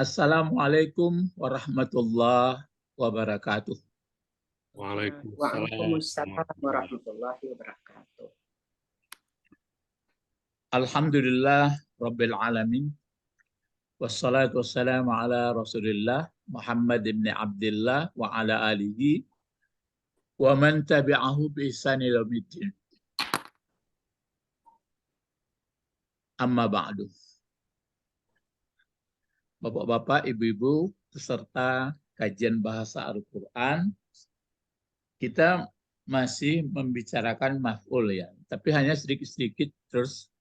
Assalamualaikum warahmatullahi wabarakatuh. Waalaikumsalam Waalaikumsalam warahmatullahi. warahmatullahi wabarakatuh. Alhamdulillah Rabbil Alamin. Wassalatu wassalamu ala Rasulillah Muhammad ibn Abdullah wa ala alihi wa man tabi'ahu bi ihsani ila yaumiddin. Amma ba'du. Bapak-bapak, ibu-ibu, peserta kajian bahasa Al-Quran, kita masih membicarakan maf'ul ya, tapi hanya sedikit-sedikit. Terus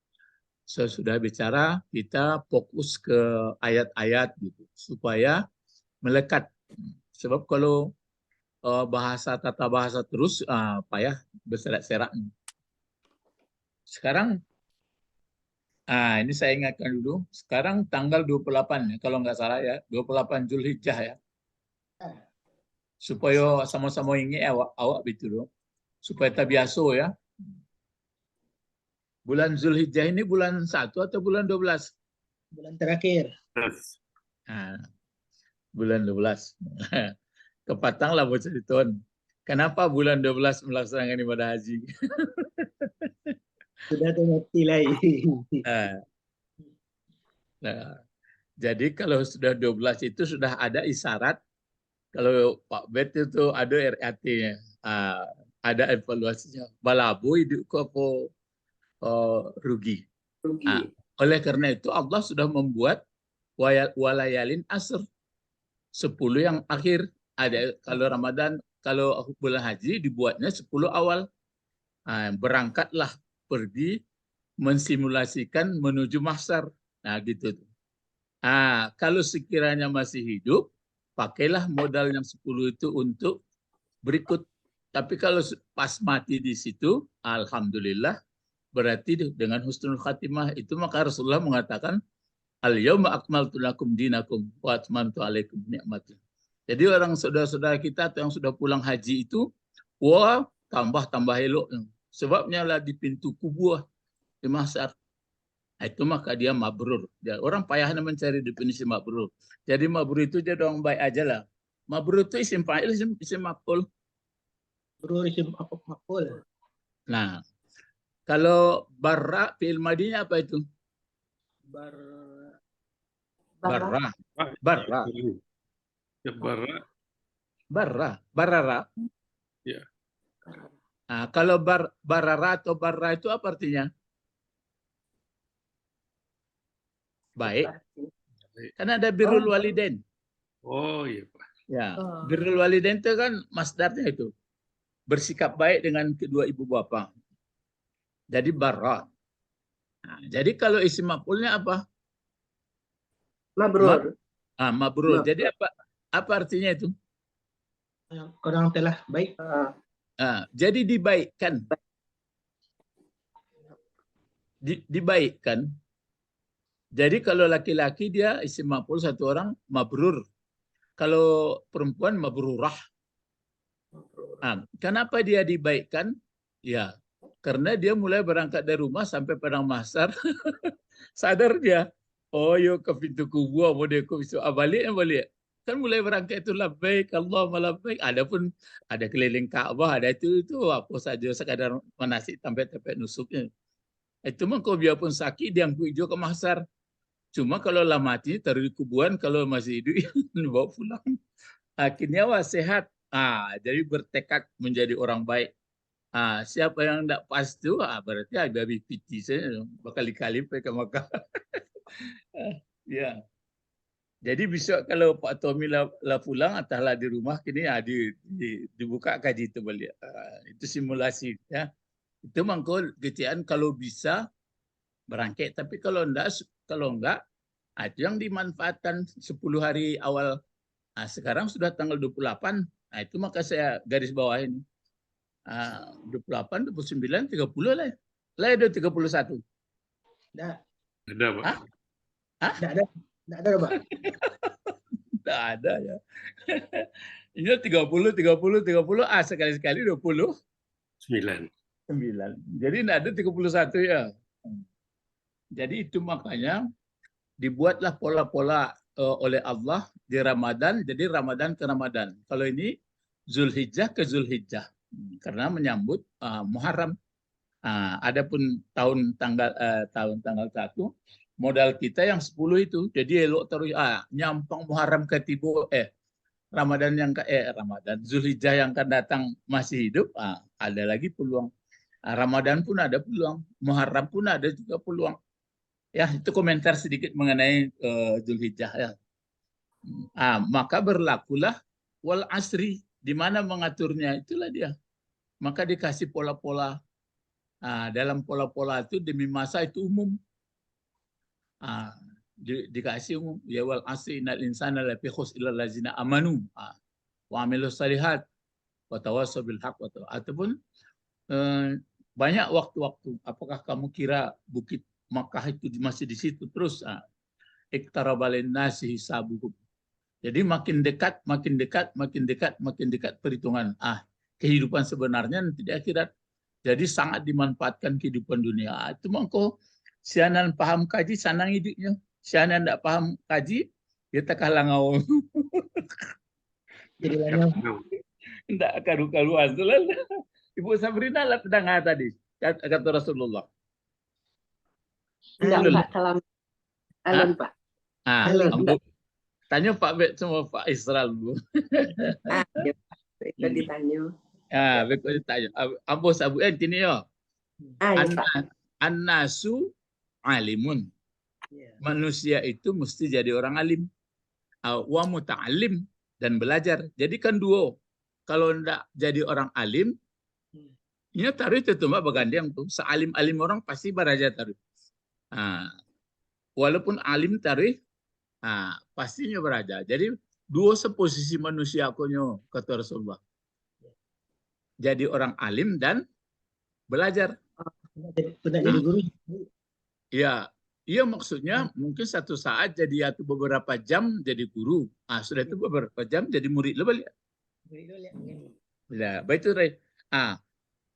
saya sudah bicara, kita fokus ke ayat-ayat gitu supaya melekat. Sebab kalau tata bahasa terus payah berserak-serak. Sekarang ini saya ingatkan dulu, sekarang tanggal 28 ya, kalau nggak salah ya, 28 Zulhijjah ya. Supaya sama-sama ingat awak betul, supaya tabiaso ya. Bulan Zulhijjah ini bulan 1 atau bulan 12? Bulan terakhir. Nah, bulan 12. Kepatanglah bocah diton. Kenapa bulan 12 melaksanakan ibadah haji? Sudah mati lagi. Nah, jadi kalau sudah 12 itu sudah ada isyarat. Kalau Pak Bet itu ada RAT-nya, ada evaluasinya. Balabu itu apa rugi. Oleh karena itu Allah sudah membuat walayalin asr, 10 yang akhir. Ada kalau Ramadan, kalau bulan haji dibuatnya 10 awal. Berangkatlah pergi mensimulasikan menuju mahsyar. Nah gitu. Kalau sekiranya masih hidup, pakailah modal yang 10 itu untuk berikut. Tapi kalau pas mati di situ, alhamdulillah, berarti dengan husnul khatimah itu, maka Rasulullah mengatakan, al-yawma akmaltu lakum dinakum wa atmamtu alaikum ni'mati. Jadi orang saudara-saudara kita atau yang sudah pulang haji itu, wah, tambah elok. Sebabnya lah di pintu kubur di mahsyar. Itu maka dia mabrur. Orang payahnya mencari definisi mabrur. Jadi mabrur itu jadi orang baik aja lah. Mabrur itu isim fa'il, isim maf'ul. Mabrur isim maf'ul. Nah, kalau barra fi'il madinya apa itu? Barra. Ya, Barara. Ya. Nah, kalau barara atau barra itu apa artinya? Baik. Kan ada birrul walidain. Oh iya Pak. Ya, birrul walidain itu kan masdarnya itu. Bersikap baik dengan kedua ibu bapa. Jadi barra. Nah, jadi kalau isim maf'ulnya apa? Mabrur. Mabrur. Jadi apa artinya itu? Orang telah baik. Jadi dibaikkan. Dibaikkan. Jadi kalau laki-laki dia isim maf'ul satu orang, mabrur. Kalau perempuan mabrurah. Kenapa dia dibaikkan? Ya, karena dia mulai berangkat dari rumah sampai padang mahsyar, sadar dia, oh yuk ke pintu kubur, mau dia balik. Kan mulai berangkat itu labbaik Allahumma labbaik. Adapun ada keliling Ka'bah, ada itu apa saja sekadar manasik tempat-tempat nusuknya. Itu mah kau biarpun sakit dia hijau ke mahsyar. Cuma kalau lah mati taruh di kuburan, kalau masih hidup dibawa pulang. Akhirnya wah sehat. Jadi bertekad menjadi orang baik. Siapa yang tidak pas itu, berarti ada piti saya berkali-kali ke Makkah. Ya. Jadi besok kalau Pak Tommy lah pulang, entahlah di rumah kini dibuka kaji itu balik. Itu simulasi ya. Itu mangkul kecian kalau bisa berangkat, tapi kalau enggak, itu yang dimanfaatkan 10 hari awal. Sekarang sudah tanggal 28. Itu maka saya garis bawahin. 28, 29, 30 lah. Lah ada 31. Tidak. Ada Pak. Tidak ada Pak. Tidak ada ya. Ini 30, sekali-sekali 29. 9. Jadi tidak ada 31 ya. Jadi itu makanya dibuatlah pola-pola oleh Allah di Ramadan, jadi Ramadan ke Ramadan. Kalau ini Zulhijjah ke Zulhijjah, karena menyambut Muharram. Adapun tahun tanggal 1, modal kita yang 10 itu. Jadi elok terus nyampang Muharram ke tibo Ramadan Ramadan Zulhijjah yang akan datang masih hidup, ada lagi peluang. Ramadan pun ada peluang, Muharram pun ada juga peluang. Ya, itu komentar sedikit mengenai Zulhijjah ya. Maka berlakulah wal asri, di mana mengaturnya itulah dia. Maka dikasih pola-pola. Dalam pola-pola itu demi masa itu umum. Dikasih umum, ya wal asri innal insana lafi khusr illa allazina amanu wa amilus shalihat wa tawassaw bil haqq ataupun banyak waktu-waktu. Apakah kamu kira bukit Makkah itu masih di situ terus? Iqtaraba lin-nasi hisabuhum. Jadi makin dekat, makin dekat, makin dekat, makin dekat perhitungan. Kehidupan sebenarnya nanti di akhirat. Jadi sangat dimanfaatkan kehidupan dunia. Itu mangko sianan paham kaji sanang hidupnya. Sianan tidak paham kaji, kita kalah ngau. Jadi banyak. Tidak karu-karuan. Ibu Sabrina lah dengar tadi kata Rasulullah. Enggak, salam. Alun, Pak. Tanya Pak Bet sama Pak Isra dulu. Itu ditanya. Betul ditanya. Ambo sabu ini yo. An-nasu alimun. Manusia itu mesti jadi orang alim. Wa muta'alim, dan belajar. Jadi kan duo. Kalau enggak jadi orang alim, ini taruh itu mbak bagandang tuh. Sealim-alim orang pasti beraja taruh. Walaupun alim taruh, pastinya beraja. Jadi dua seposisi manusia konyo kata Rasulullah. Jadi orang alim dan belajar. Tidak jadi guru. Iya maksudnya mungkin satu saat jadi atau beberapa jam jadi guru. Sudah itu beberapa jam jadi murid lebih. Ya, betul Ray.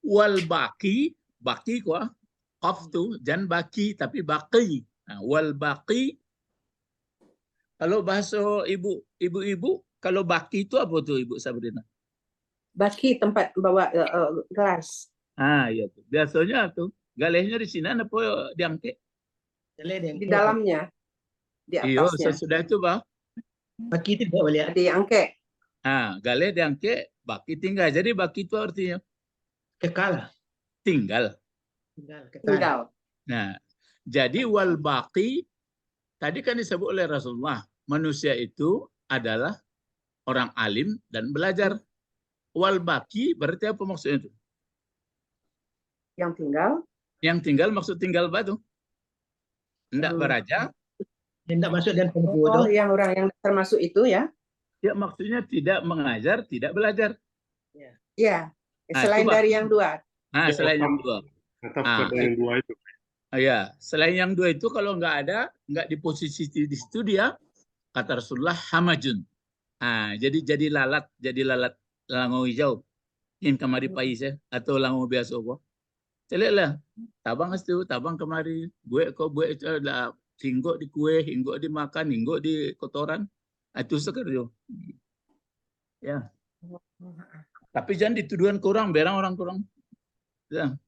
Wal baki kuah qaf tu jangan baki tapi baki. Wal baki, kalau bahasa ibu-ibu kalau baki itu apa tuh Ibu Sabrina? Baki tempat bawa gelas. Iya tuh. Biasanya tuh galehnya di sini apa diangkat? Di dalamnya, di atasnya. Sesudah itu bah. Baki itu boleh diangkat. Galeh diangkat, baki tinggal. Jadi baki itu artinya kekal. Tinggal. Nah, jadi wal baki tadi kan disebut oleh Rasulullah, manusia itu adalah orang alim dan belajar. Wal baki berarti apa maksudnya itu? Yang tinggal? Yang tinggal maksud tinggal batu. Tidak beraja. Tidak masuk dan yang orang yang termasuk itu ya? Ya maksudnya tidak mengajar, tidak belajar. Ya. Selain dari yang dua. Selain yang dua. Yang dua itu. Ya, selain yang dua itu kalau nggak di posisi di situ dia kata Rasulullah hamajun. Jadi lalat langau hijau. Ingin kemari pais ya atau langau biasa kok. Celeklah. Tabang kemari. Buat itu ada hinggok di kue, hinggok dimakan, hinggok di kotoran. Itu sekerja. Ya. Tapi jangan dituduhan ke orang, berang orang kurang. Ya.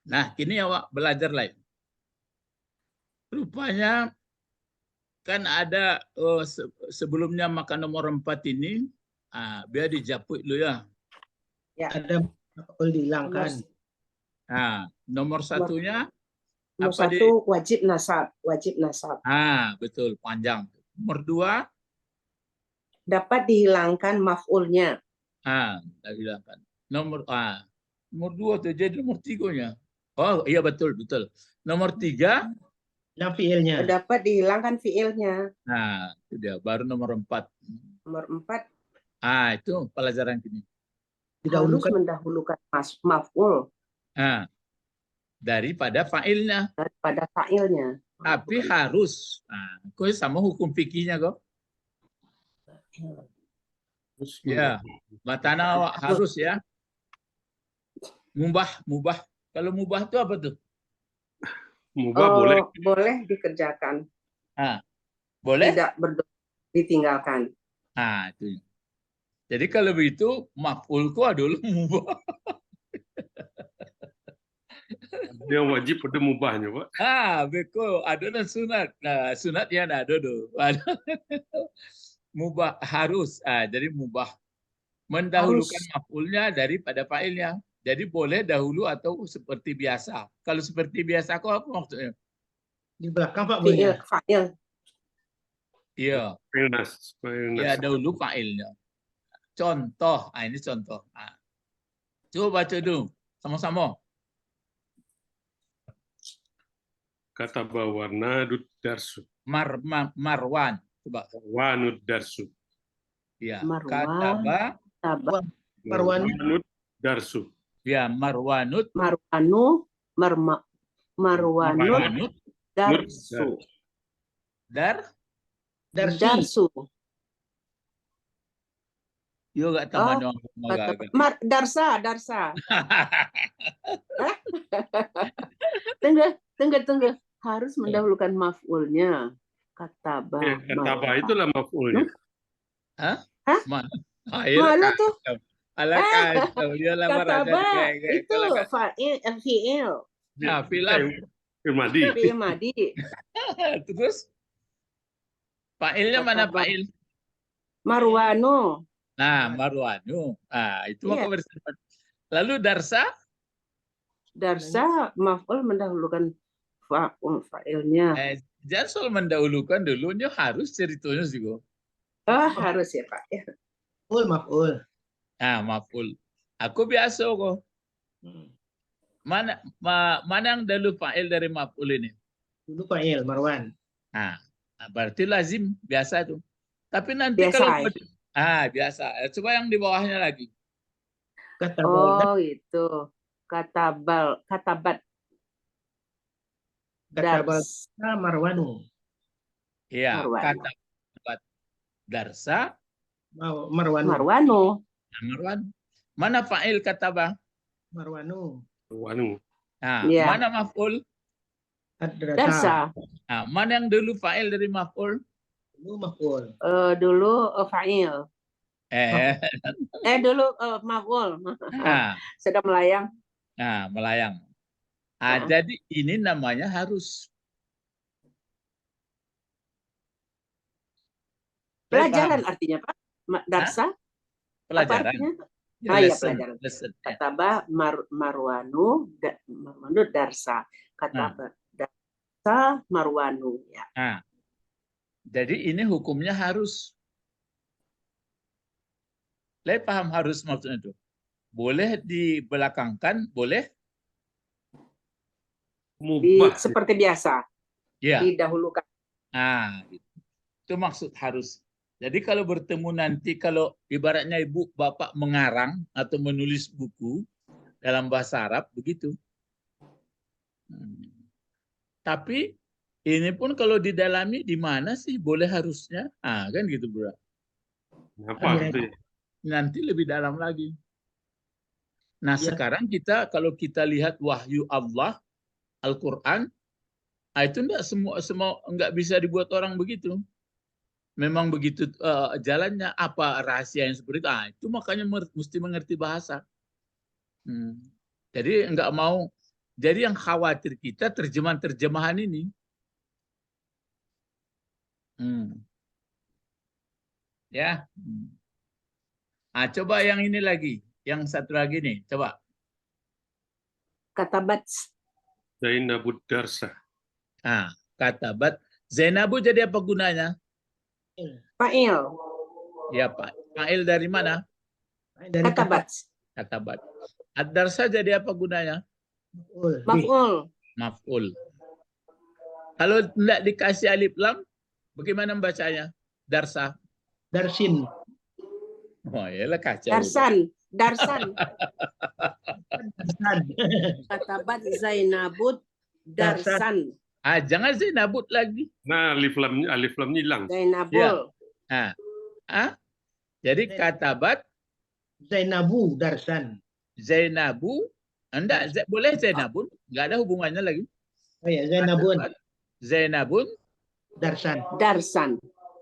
Nah, kini awak belajar lain. Rupanya kan ada sebelumnya makan nomor 4 ini, biar dijaput dulu ya. Ada dihilangkan. Nomor satunya nomor satu wajib nasab. Betul, panjang. Nomor 2 dapat dihilangkan maf'ulnya. Dihilangkan. Nomor 2 tuh jadi nomor 3-nya. Oh iya betul. Nomor 3 dan fiilnya. Dapat dihilangkan fiilnya. Itu dia baru nomor 4. Nomor 4. Itu pelajaran ini. Harus mendahulukan maf'ul. Daripada fa'ilnya. Tapi harus. Kok sama hukum fikihnya kok? Ya, matana harus ya. Mubah. Kalau mubah itu apa tuh? Mubah boleh. Boleh dikerjakan. Boleh? tidak ditinggalkan. Ah, itu. Jadi kalau begitu maf'ulku adalah mubah. Yang wajib ada mubahnya, Pak. Betul. Ada dan sunat. Nah, sunat yang ada tuh. Mubah harus. Jadi mubah. Mendahulukan Harus. maf'ulnya daripada fa'ilnya. Jadi boleh dahulu atau seperti biasa. Kalau seperti biasa, kok apa maksudnya? Di belakang Pak Fi'il, Bonya. fa'il. Iya. Filnas. Ya dahulu fa'ilnya. Contoh. Ini contoh. Coba baca dulu. Sama-sama. Kata bawarna darsu. Marwan. Coba. Wanud darsu. Ya. Marwan. Kataba. Marwanu. Darsu. Ya. Marwanut. Marwanu. Marwanut. Darsu. Darsi. Darsu. Yo gak tahu mana. Darsa. Tunggu. Harus mendahulukan maf'ulnya. Kataba. Kataba itulah maf'ulnya. Hah? Mana? Mana tuh? Ala kacau. Dia lamar Kataba aja. itu fi'il. Nah, film. Firmadi. Fi'il madi. Terus? Fa'ilnya mana fa'il? Marwanu. Nah, Marwanu. Itu maka bersifat. Lalu darsa? Darsa maf'ul mendahulukan fa'ilnya. Jangan soal mendahulukan dulunya harus ceritanya juga. Harus ya Pak. Ya. Maf'ul. Maf'ul. Aku biasa kok. Mana yang dulu fa'il dari maf'ul ini? Dulu fa'il, Marwan. Berarti lazim biasa tuh. Tapi nanti Biasa, kalau biasa. Coba yang di bawahnya lagi. Itu. Katabat. Darsa Marwanu. Iya, katabat darsa Marwanu. Marwanu. Marwan. Mana fa'il kataba? Marwanu. Mana maf'ul? Darsa. Mana yang dulu fa'il dari maf'ul? Dulu maf'ul. Dulu fa'il. Dulu maf'ul. Sedang melayang. Melayang. Jadi ini namanya harus. Pelajaran artinya Pak? Darsa? Pelajaran. Iya, pelajaran. Kataba Marwanu darsa. Kataba darsa Marwanu. Ya. Jadi ini hukumnya harus. Paham harus maksudnya itu? Boleh dibelakangkan, boleh? Seperti biasa. Ya. Didahulukan. Itu maksud harus. Jadi kalau bertemu nanti, kalau ibaratnya ibu bapak mengarang atau menulis buku dalam bahasa Arab, begitu. Tapi ini pun kalau didalami di mana sih boleh harusnya? Kan gitu bro. Nanti lebih dalam lagi. Nah sekarang kalau kita lihat wahyu Allah, Al-Quran, itu enggak semua enggak bisa dibuat orang begitu. Memang begitu jalannya, apa rahasia yang seperti itu. Itu makanya mesti mengerti bahasa. Jadi enggak mau. Jadi yang khawatir kita terjemahan ini. Ya. Coba yang ini lagi. Yang satu lagi nih. Coba. Katabat. Zainabud darsa. Katabat. Zainabu jadi apa gunanya? Fa'il. Ya, Pak. Fa'il dari mana? Dari Katabat. Ad-darsa jadi apa gunanya? Maf'ul. Kalau tidak dikasih alif lam, bagaimana membacanya? Darsa. Darsin. Yalah kacau. Darsan. Katabat Zainabud darsan. Jangan Zainabud lagi. Alif lamnya hilang. Zainabul. Jadi katabat Zainabu darsan. Zainabu. Boleh Zainabun. Enggak ada hubungannya lagi. Zainabun. Zainabun Darsan. Darsan.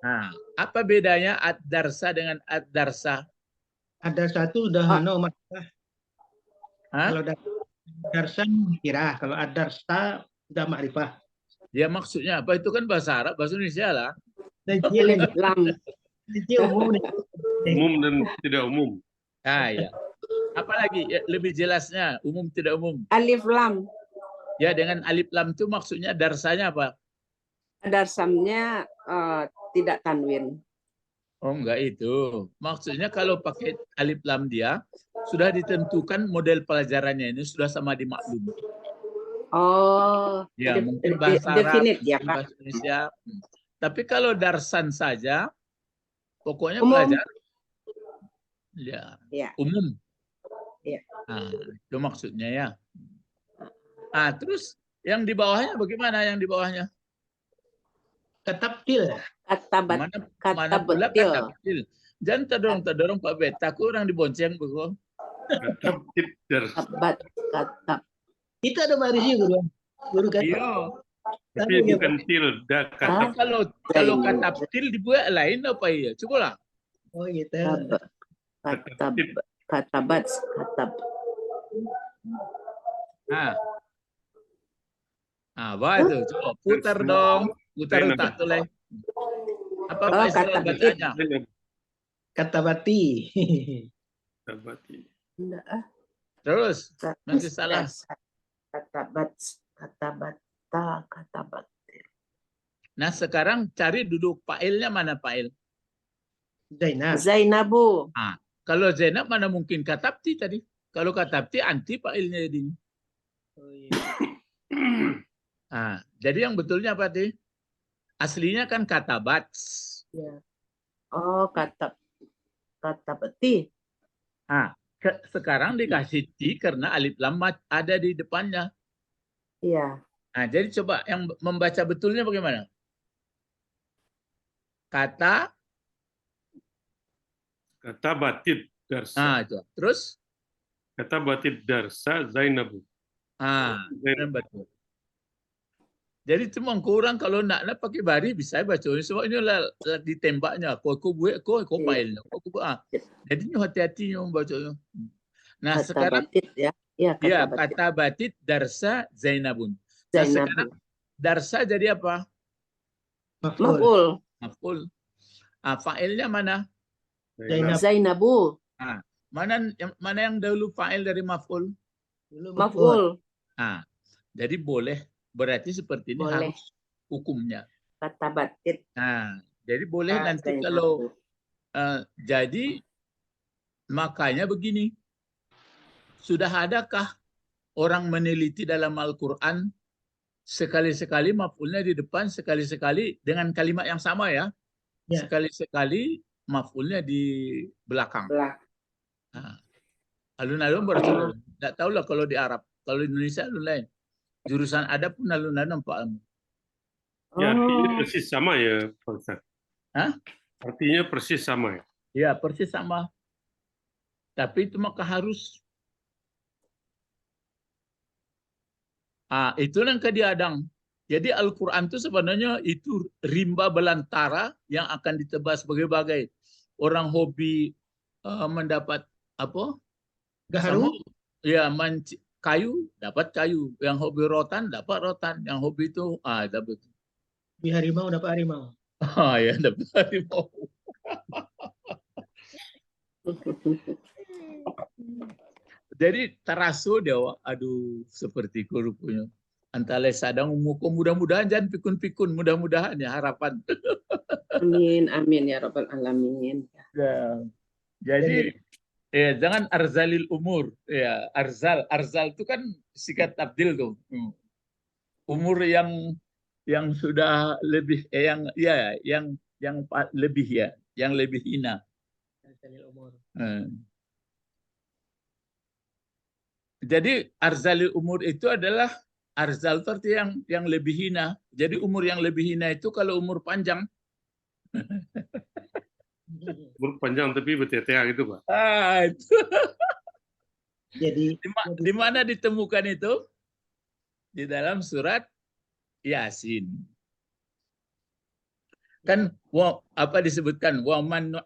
Nah, apa bedanya ad-darsa dengan ad-darsa? Ada satu udah Ah. Mas. Hah? Kalau darsan kira, kalau adarsa udah makrifah. Ya maksudnya apa? Itu kan bahasa Arab, bahasa Indonesia lah. Alif lam. Nanti umum nih. Umum dan tidak umum. Ah, ya. Apalagi ya, lebih jelasnya, umum tidak umum. Alif lam. Ya dengan alif lam itu maksudnya darsanya apa? Darsamnya tidak tanwin. Oh enggak itu. Maksudnya kalau pakai alif lam dia sudah ditentukan model pelajarannya ini sudah sama dimaklum. Oh, Ya mungkin bahasa Arab, definite ya mungkin Pak. bahasa Indonesia. Tapi kalau darsan saja, pokoknya Umum. pelajaran ya Ya. umum. Ya. Nah, itu maksudnya ya. Ah, terus yang di bawahnya bagaimana? Yang di bawahnya? Ketabtil. Katabat. Mana pula betil. kata betil. Jangan terdorong Pak Bet. Aku orang dibonceng begitu. Katabtid darsa. Katabat. Katab. Itu ada barisnya guru. Guru kan. Iya. Tapi bukan tilda Tapi kata. kalau kata betil dibuat lain apa ya? Coba lah. Oh gitu. Katabat. Katab. Nah. Apa itu? Coba putar dong. Putar otak tuh, Le. Apa Oh, istilah kata betil. bacanya? Katabati. Katabati. Enggak ah. Terus nanti salah. Katabat. Katabat. Nah, sekarang cari duduk fa'ilnya mana fa'il? Zainab. Zainabu. Kalau Zainab mana mungkin katabti tadi? Kalau katabti anti fa'ilnya ini. Oh, iya. Jadi yang betulnya apa sih? Aslinya kan katabat. Ya. Oh, katabati. Sekarang dikasih ti karena alif lam ada di depannya. Iya. Nah, jadi coba yang membaca betulnya bagaimana? Katabatid darsa. Itu. Terus? Katabatid darsa Zainabu. Betul. Jadi cuma kurang kalau nak pakai bari bisa baca. Sebab ini lah ditembaknya. Kau buat kau failnya. Jadi hati-hati membacanya. Nah sekarang ya. Ya, kata batit darsa Zainabun. Nah sekarang darsa jadi apa? Maf'ul. Maf'ul. Fa'ilnya mana? Zainabu. Mana yang dahulu fa'il dari maf'ul? Maf'ul. Jadi boleh. Berarti seperti ini Boleh. harus hukumnya. Kata batit. Jadi boleh nanti kalau jadi makanya begini. Sudah adakah orang meneliti dalam Al-Quran sekali-sekali maf'ulnya di depan, sekali-sekali dengan kalimat yang sama ya. Sekali-sekali maf'ulnya di belakang. Alun-alun berarti tidak tahu lah kalau di Arab. Kalau di Indonesia alun lain. Jurusan adab pun alun-alun Pak. Ya, artinya persis sama ya, Pak Ustaz. Artinya persis sama ya? Ya, persis sama. Tapi itu maka harus itu yang kediadang. Jadi Al-Quran itu sebenarnya itu rimba belantara yang akan ditebas sebagai-bagai. Orang hobi mendapat apa? Gaharu? Ya, kayu dapat kayu, yang hobi rotan dapat rotan, yang hobi itu dapat. Di harimau dapat harimau. Ya dapat harimau. Jadi teraso dia, aduh seperti rupanya. Antara sadang muka mudah-mudahan jangan pikun-pikun, mudah-mudahan ya harapan. Amin ya rabbal alamin. Ya. Jadi jangan arzalil umur. Ya, arzal itu kan sikat tabdil tuh. Umur yang sudah lebih yang lebih ya, yang lebih hina. Jadi arzalil umur itu adalah arzal itu yang lebih hina. Jadi umur yang lebih hina itu kalau umur panjang. Umur panjang tapi bertetea gitu, Pak. Itu. Jadi di mana ditemukan itu? Di dalam surat Yasin. Kan apa disebutkan wa man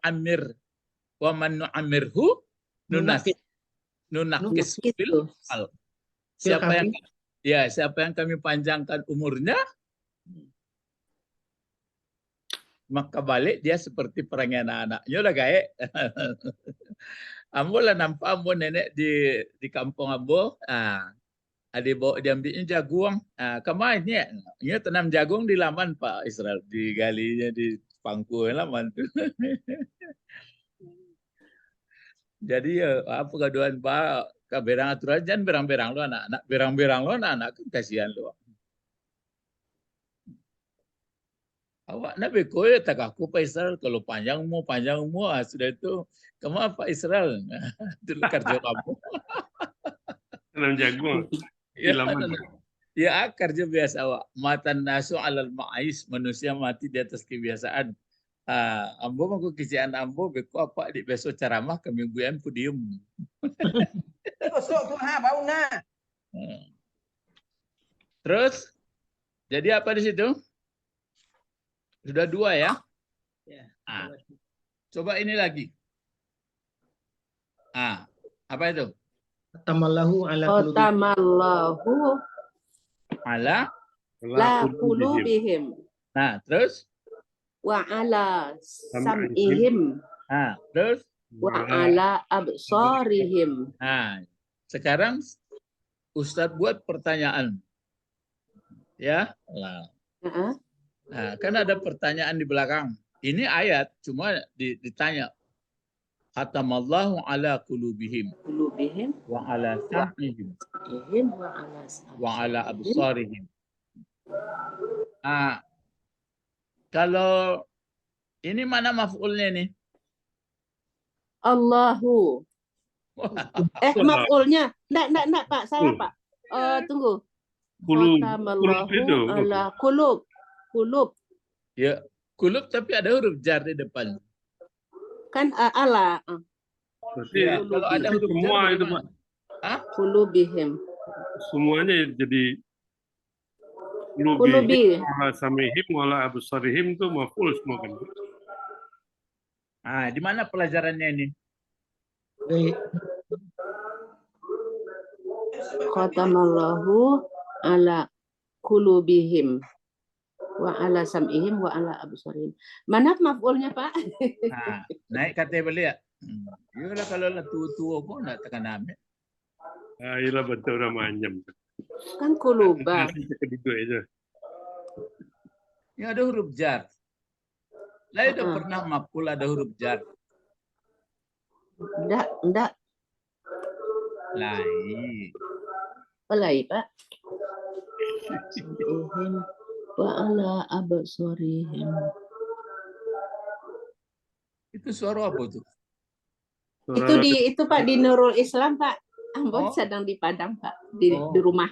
nu'ammirhu nunakis fil al. Siapa yang kami panjangkan umurnya, maka balik dia seperti perangai anak-anaknya lah gaek. Ambo lah nampak ambo nenek di kampung ambo. Ada bawa diambilnya jagung. Kemana? Dia tanam jagung di laman Pak Israel, di galinya di pangku laman tu. Jadi ya apa gaduhan Pak kaberang aturan jangan berang-berang lo anak-anak, berang-berang lo anak-anak kan kasihan lo. Awak nak beko ya tak aku Pak Israel kalau panjangmu sudah itu kamu Pak Israel itu kerja kamu. Tanam jagung. Ya kerja biasa awak. Matan nasu alal ma'ais, manusia mati di atas kebiasaan. Ambo mangko kisian ambo beko apa di besok ceramah ke mingguan podium. Terus jadi apa di situ? Sudah 2 ya? Coba ini lagi. Apa itu? Khatamallahu ala la qulubihim. Nah, terus? Wa ala sam'ihim. Terus? Wa ala absarihim. Sekarang Ustadz buat pertanyaan. Ya. Kan ada pertanyaan di belakang. Ini ayat cuma ditanya. Khatamallahu ala qulubihim wa ala sam'ihim wa ala absarihim. Kalau ini mana maf'ulnya nih? Allahu. Maf'ulnya. Enggak, Pak. Salah, Pak. Tunggu. Khatamallahu ala qulub. Ya, qulub tapi ada huruf jar di depan. Kan ala. Berarti kalau ada huruf semua jar itu Pak. Qulubihim. Semuanya jadi Qulubi. wala samihim wala absarihim itu maf'ul semua kan. Di mana pelajarannya ini? Khatamallahu ala qulubihim wa ala sam'ihim wa ala absarihim. Mana maf'ulnya, Pak? Naik kata beli ya. Yolah kalau lah tua-tua pun nak tekan ambil. Ialah betul orang manyam. Kan quluba. Kedua itu. Ya ada huruf jar. Lah itu pernah maf'ul ada huruf jar. Enggak. Lain. Pelai, Pak. Sam'ihim wa ala absarihim. Itu suara apa tuh? Itu Pak di Nurul Islam, Pak. Ambon sedang di Padang, Pak. Di rumah.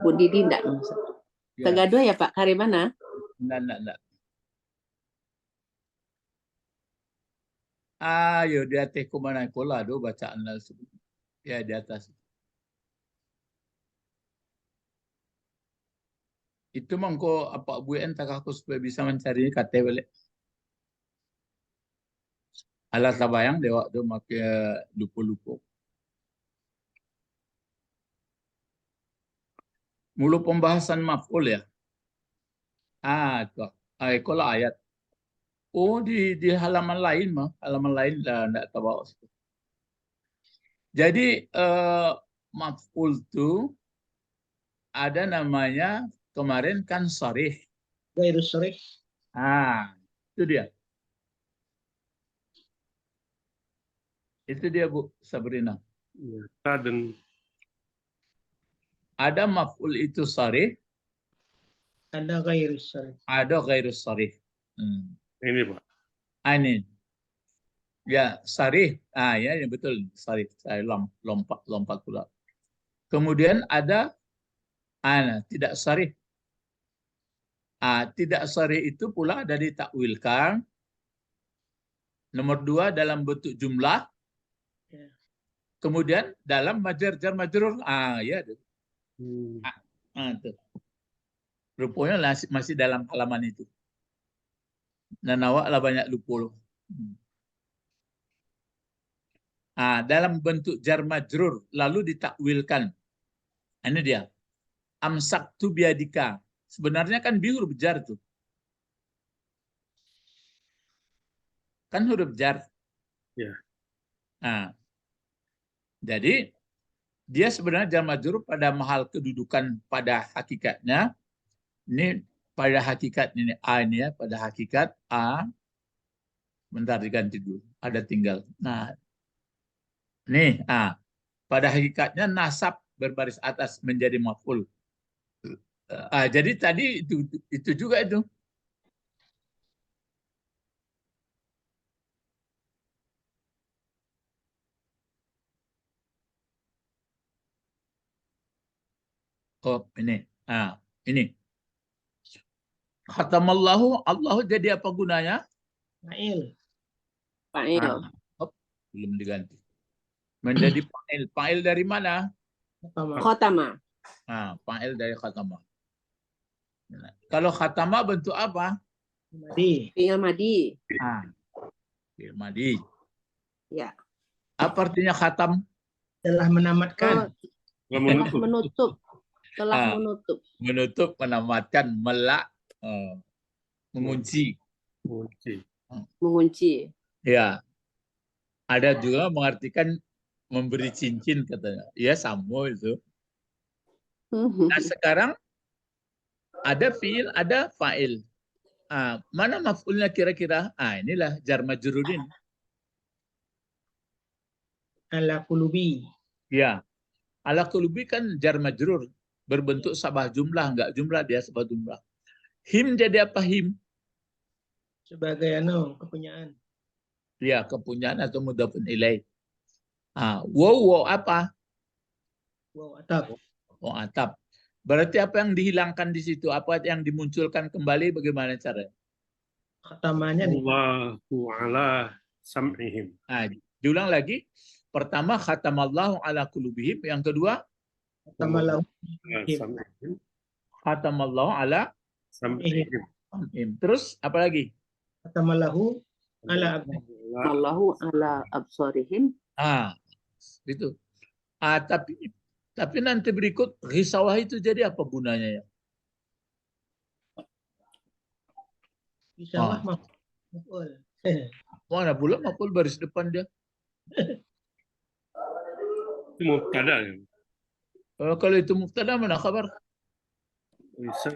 Bu Didi enggak maksud. Tegaduh ya, Pak? Kari mana? Enggak. Ayo di atas kumana kola do bacaan langsung. Ya di atas. Itu mangko apa buan tak aku supaya bisa mencari kata balik. Alas tabayang dewa do make lupo-lupo. Mulu pembahasan maf'ul ya. Kalau ayat. Di halaman lain lah enggak tahu. Jadi maf'ul itu ada namanya kemarin kan sharih. Ghairu sharih. Itu dia. Itu dia Bu Sabrina. Dan ada maf'ul itu sharih. Ada ghairu sharih. Ada ghairu sharih. ini Pak. Ini. Ya, sharih. Ya betul, sharih. Saya lompat pula. Kemudian ada tidak sharih. Tidak sharih itu pula ada ditakwilkan. Nomor 2 dalam bentuk jumlah. Kemudian dalam jar majrur. Ya. Tuh. Rupanya masih dalam halaman itu. Dan awak lah banyak lupa. Dalam bentuk jar majrur lalu ditakwilkan. Ini dia. Amsak tu biadika. Sebenarnya kan bi huruf jar tuh. Kan huruf jar. Ya. Jadi dia sebenarnya jar majrur pada mahal kedudukan pada hakikatnya. Ini pada hakikat ini A ini ya, pada hakikat A. Bentar diganti dulu. Ada tinggal. Nah, nih, pada hakikatnya nasab berbaris atas menjadi maf'ul. Jadi tadi itu juga itu. Oh, ini. Ini. Khatamallahu, Allah jadi apa gunanya? Fa'il. Fa'il. Belum diganti. Menjadi fa'il. Fa'il dari mana? Khotama. Fa'il dari khatama. Kalau khatama bentuk apa? Madi. Fi'il madi. Fi'il madi. Ya. Apa artinya khatam? Telah menamatkan. Telah menutup. Telah menutup. Menutup, menamatkan, melak, mengunci. Mengunci. Ya. Ada juga mengartikan memberi cincin katanya. Ya sama itu. Nah sekarang ada fiil, ada fa'il. Mana maf'ulnya kira-kira? Inilah jar majrurin. Ala kulubi. Ya. Ala kulubi kan jar majrur. Berbentuk sabah jumlah. Enggak jumlah, dia sabah jumlah. Him jadi apa him? Sebagai kepunyaan. Ya, kepunyaan atau mudhafun ilaih. Wow apa? Wow atap. Oh, atap. Berarti apa yang dihilangkan di situ? Apa yang dimunculkan kembali? Bagaimana caranya? Khatamanya nih. Allahu ala sam'ihim. Diulang lagi. Pertama, khatamallahu ala qulubihim. Yang kedua, Khatamallahu khatamallahu ala sam'ihim. Terus apa lagi? khatamallahu ala Allahu ala absarihim. Itu. Tapi nanti berikut risawah itu jadi apa gunanya ya? risawah maf'ul. Mana pula maf'ul baris depan dia? Itu mubtada ya. Kalau itu mubtada mana khabar? Bisa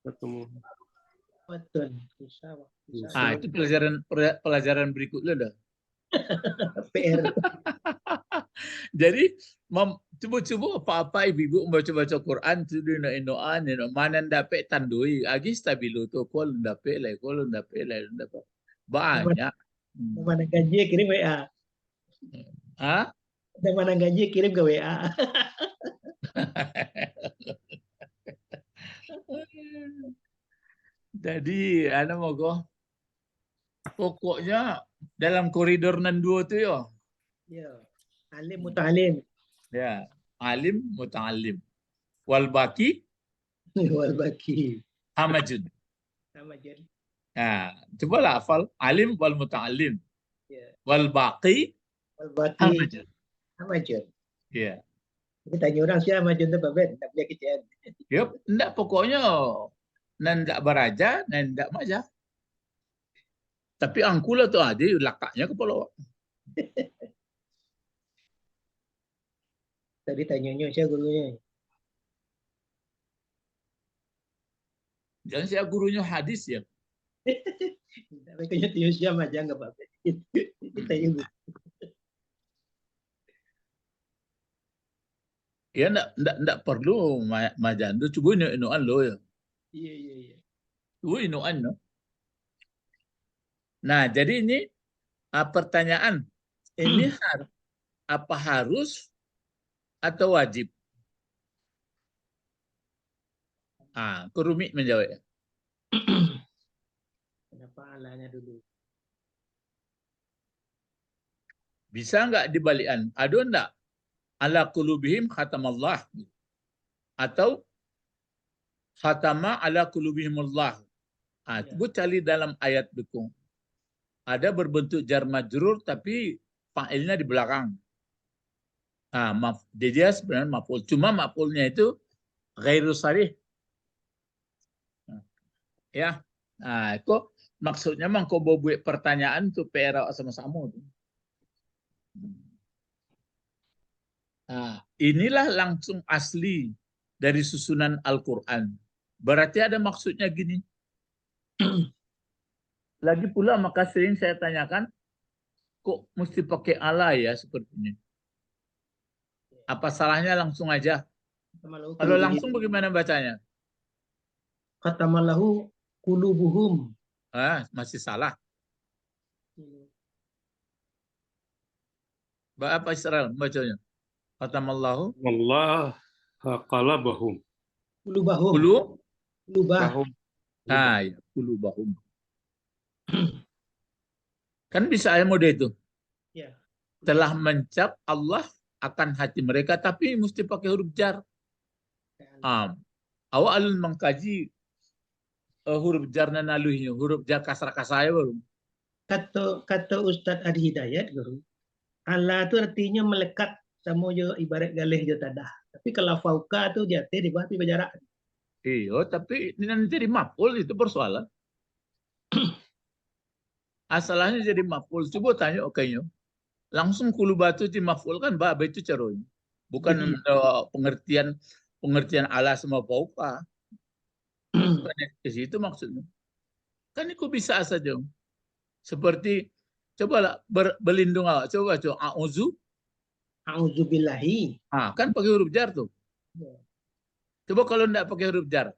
ketemu. Betul. Risawah. Itu pelajaran berikutnya dah. PR. Jadi cuba-cuba apa-apa ibu-ibu baca-baca Quran tu inoan mana dapat tandui agi stabilo tu kol dapat dapat banyak. Mana gaji kirim WA. Mana gaji kirim ke WA. Jadi moga pokoknya dalam koridor nan dua tu ya. Ya. Alim muta'alim. Ya, alim muta'alim. Wal baki Wal baki. hamajun. Hamajun. Cobalah hafal alim wal muta'alim. Ya. Wal baki hamajun. Hamajun. Ya. Kita tanya orang siapa hamajun tu Pak Ben, tak boleh kecil. Yup, enggak pokoknya nan enggak beraja, nan enggak maja. Tapi angkula tu ada lakaknya kepala. Tadi tanya saya gurunya. Jangan saya gurunya hadis ya. Tapi kayaknya tiup siapa aja enggak Pak Ben. Kita ibu. Ya enggak perlu majandu, coba inoan lo ya. Iya. Coba inoan no. Nah, jadi ini pertanyaan. Ini apa harus atau wajib? Kurumi menjawab. Kenapa alanya dulu? Bisa enggak dibalikan? Ada enggak? Ala qulubihim khatamallah. Atau khatama ala qulubihimullah. Coba cari dalam ayat dukung. Ada berbentuk jar majrur tapi fa'ilnya di belakang. Dia sebenarnya maf'ul. Cuma maf'ulnya itu ghairu sarih. Ya. Itu maksudnya kau buat pertanyaan tuh PR sama-sama. Inilah langsung asli dari susunan Al-Quran. Berarti ada maksudnya gini. Lagi pula maka sering saya tanyakan, kok mesti pakai Allah ya seperti ini? Apa salahnya langsung aja? Kalau langsung bagaimana bacanya? Khatamallahu qulubuhum. Masih salah. Apa Israel bacanya? Khatamallahu. Allah qalabahum. Qulubahum. Qulubah. Ya, qulubahum. Kan bisa ayat mode itu. Ya. Telah mencap Allah akan hati mereka, tapi mesti pakai huruf jar. Awak alun mengkaji huruf jar dan naluhnya, huruf jar kasar-kasar baru. Kata Ustadz Adi Hidayat, guru, Allah itu artinya melekat sama jo ibarat galih jo tadah. Tapi kalau fauka itu jatuh di bawah jarak. Iya, tapi ini nanti jadi maf'ul itu persoalan. Asalnya jadi maf'ul. Coba tanya okeynya. Langsung kulu batu di maf'ul kan itu caranya. Bukan pengertian Allah sama fauka. Bukan ke situ maksudnya. Kan itu bisa saja. Seperti cobalah berlindung awak. Coba A'udzubillahi. kan pakai huruf jar tuh. Coba kalau enggak pakai huruf jar.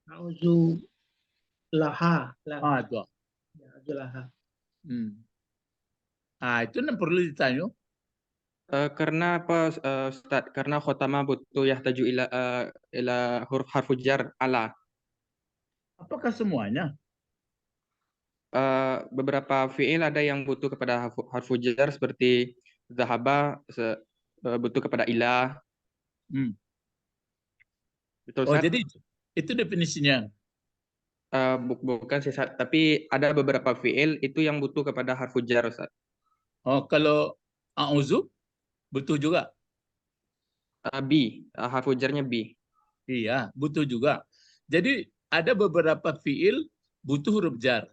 A'udzulaha. Itu. A'udzulaha. Itu yang perlu ditanya. Karena apa, Ustaz? Karena khotama butuh yahtaju ila huruf harfu jar ala. Apakah semuanya? Beberapa fiil ada yang butuh kepada harfu jar seperti zahaba butuh kepada ila. Betul, Ustaz? Jadi itu definisinya. Bukan sih, Ustaz, tapi ada beberapa fiil itu yang butuh kepada harfu jar, Ustaz. Kalau a'udzu butuh juga. Harfu jarnya bi. Iya, butuh juga. Jadi ada beberapa fiil butuh huruf jar.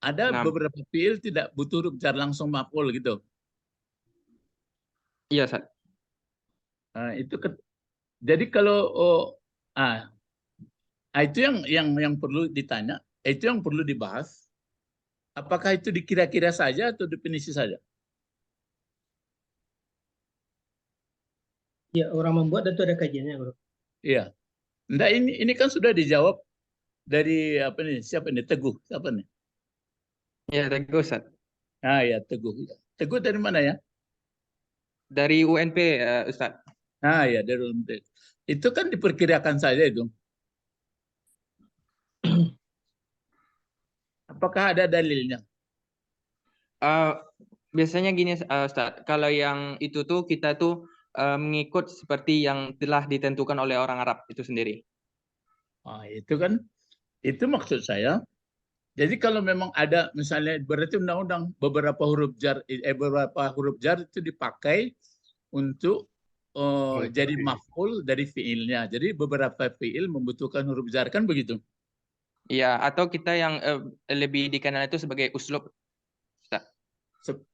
Ada beberapa fiil tidak butuh huruf jar, langsung maf'ul gitu. Iya, Ustaz. Jadi kalau itu yang perlu ditanya, itu yang perlu dibahas. Apakah itu dikira-kira saja atau definisi saja? Ya, orang membuat itu ada kajiannya, bro. Iya. Enggak, ini kan sudah dijawab dari apa nih? Siapa nih? Teguh. Siapa nih? Ya, Teguh, Ustaz. Ya, Teguh. Teguh dari mana ya? Dari UNP, Ustaz. Ya, dari UNP. Itu kan diperkirakan saja itu. Apakah ada dalilnya? Biasanya gini, Ustaz. Kalau yang itu tuh kita tuh mengikut seperti yang telah ditentukan oleh orang Arab itu sendiri. Itu kan, itu maksud saya. Jadi kalau memang ada misalnya berarti undang-undang beberapa huruf jar itu dipakai untuk jadi maf'ul dari fiilnya. Jadi beberapa fiil membutuhkan huruf jar, kan begitu? Iya, atau kita yang lebih dikenal itu sebagai uslub.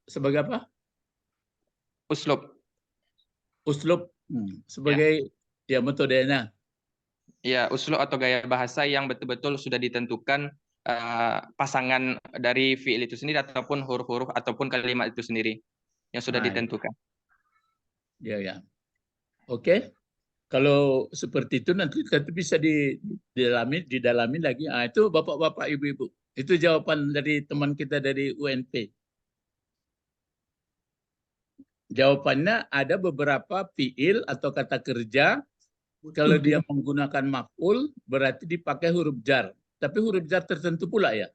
Sebagai apa? Uslub. Sebagai ya metodenya. Ya, uslub atau gaya bahasa yang betul-betul sudah ditentukan pasangan dari fiil itu sendiri ataupun huruf-huruf ataupun kalimat itu sendiri yang sudah ditentukan. Ya. Oke. Kalau seperti itu nanti bisa didalami lagi. Itu bapak-bapak, ibu-ibu. Itu jawaban dari teman kita dari UNP. Jawabannya ada beberapa fiil atau kata kerja kalau dia menggunakan maf'ul berarti dipakai huruf jar. Tapi huruf jar tertentu pula ya.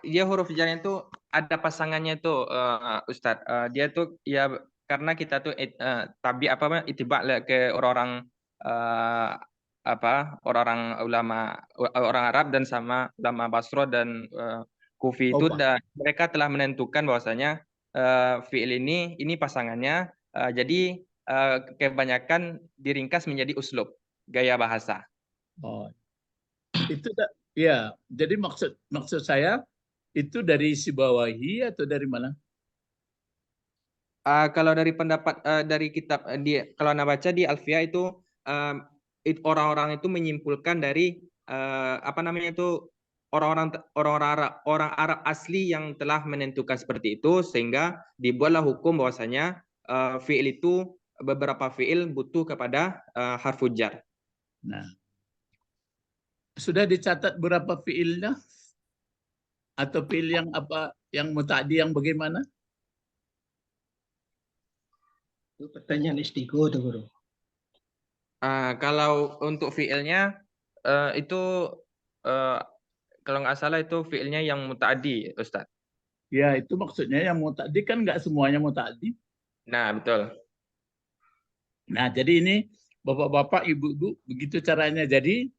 Dia huruf jarnya itu ada pasangannya tuh, Ustadz. Dia tuh ya karena kita tuh itibak ke orang-orang orang-orang orang Arab dan sama ulama Basra dan Kufi itu mereka telah menentukan bahwasanya fiil ini pasangannya. Jadi kebanyakan diringkas menjadi uslub, gaya bahasa. Oh, itu ya. Jadi maksud saya itu dari Sibawahi atau dari mana? Kalau dari pendapat dari kitab kalau Anda baca di Alfiyah itu orang-orang itu menyimpulkan dari orang Arab asli yang telah menentukan seperti itu, sehingga dibuatlah hukum bahwasanya fiil itu beberapa fiil butuh kepada harfu jar. Nah, sudah dicatat berapa fiilnya? Atau fiil yang apa? Yang muta'addi yang bagaimana? Itu pertanyaan istiqo tuh Guru. Kalau untuk fiilnya itu kalau nggak salah itu fiilnya yang muta'addi, Ustaz. Ya, itu maksudnya yang muta'addi kan nggak semuanya muta'addi. Nah, betul. Nah, jadi ini Bapak-bapak, Ibu-ibu, begitu caranya. Jadi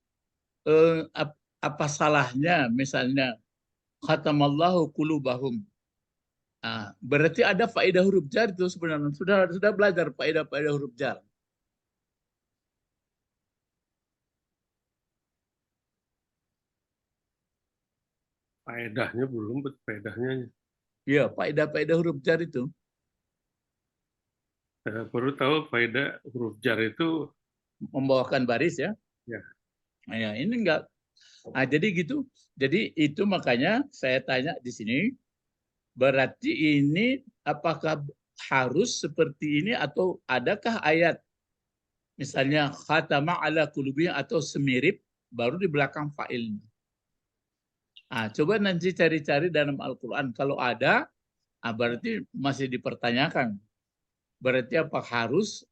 apa salahnya misalnya khatamallahu qulubahum. Berarti ada faedah huruf jar itu sebenarnya. Sudah belajar faedah huruf jar. Faedahnya belum, faedahnya. Iya, faedah huruf jar itu. Baru tahu faedah huruf jar itu Membawakan baris ya. Ya. Nah, ya, ini enggak. Jadi gitu. Jadi itu makanya saya tanya di sini. Berarti ini apakah harus seperti ini atau adakah ayat misalnya khatama ala qulubihim atau semirip baru di belakang fa'ilnya. Coba nanti cari-cari dalam Al-Quran. Kalau ada, berarti masih dipertanyakan. Berarti apa harus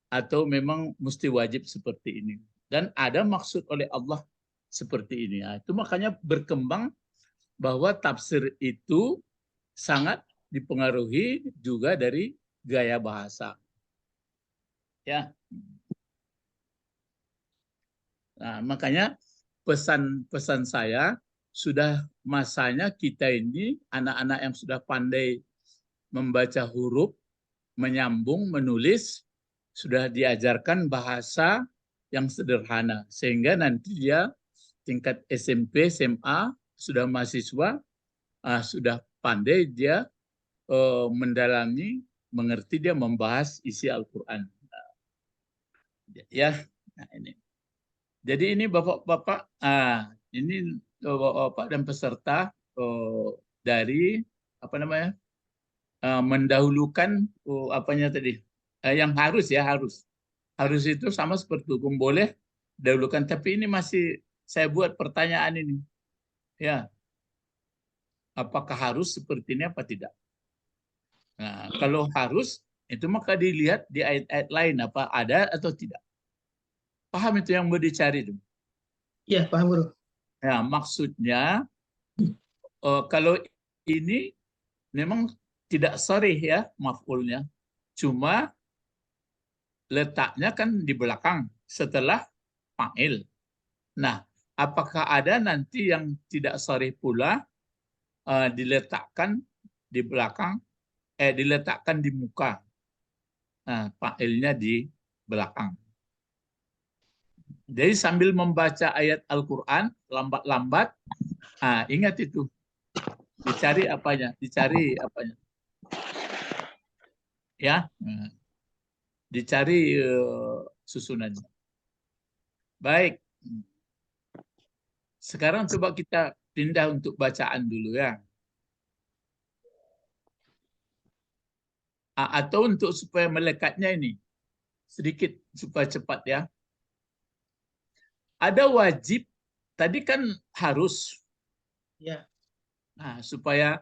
atau memang mesti wajib seperti ini. Dan ada maksud oleh Allah seperti ini. Itu makanya berkembang bahwa tafsir itu sangat dipengaruhi juga dari gaya bahasa. Ya. Nah, makanya pesan-pesan saya sudah masanya kita ini anak-anak yang sudah pandai membaca huruf, menyambung, menulis, sudah diajarkan bahasa yang sederhana sehingga nanti dia tingkat SMP, SMA, sudah mahasiswa, sudah pandai dia mendalami, mengerti, dia membahas isi Al-Quran. Ya, nah ini. Jadi ini Bapak-bapak, ini Bapak dan peserta dari apa namanya mendahulukan apanya tadi, yang harus itu sama seperti hukum boleh dahulukan, tapi ini masih saya buat pertanyaan ini, ya, apakah harus seperti ini apa tidak? Nah, kalau harus itu maka dilihat di ayat-ayat lain apa ada atau tidak. Paham itu yang mau dicari itu? Ya, paham Guru. Ya, maksudnya kalau ini memang tidak sharih ya maf'ulnya, cuma letaknya kan di belakang setelah fa'il. Nah, apakah ada nanti yang tidak sharih pula diletakkan di belakang, diletakkan di muka, fa'ilnya di belakang. Jadi sambil membaca ayat Al-Quran lambat-lambat, ingat itu. Dicari apanya? Ya, dicari susunannya. Baik. Sekarang coba kita pindah untuk bacaan dulu ya. Atau untuk supaya melekatnya ini sedikit supaya cepat ya. Ada wajib, tadi kan harus. Ya. Supaya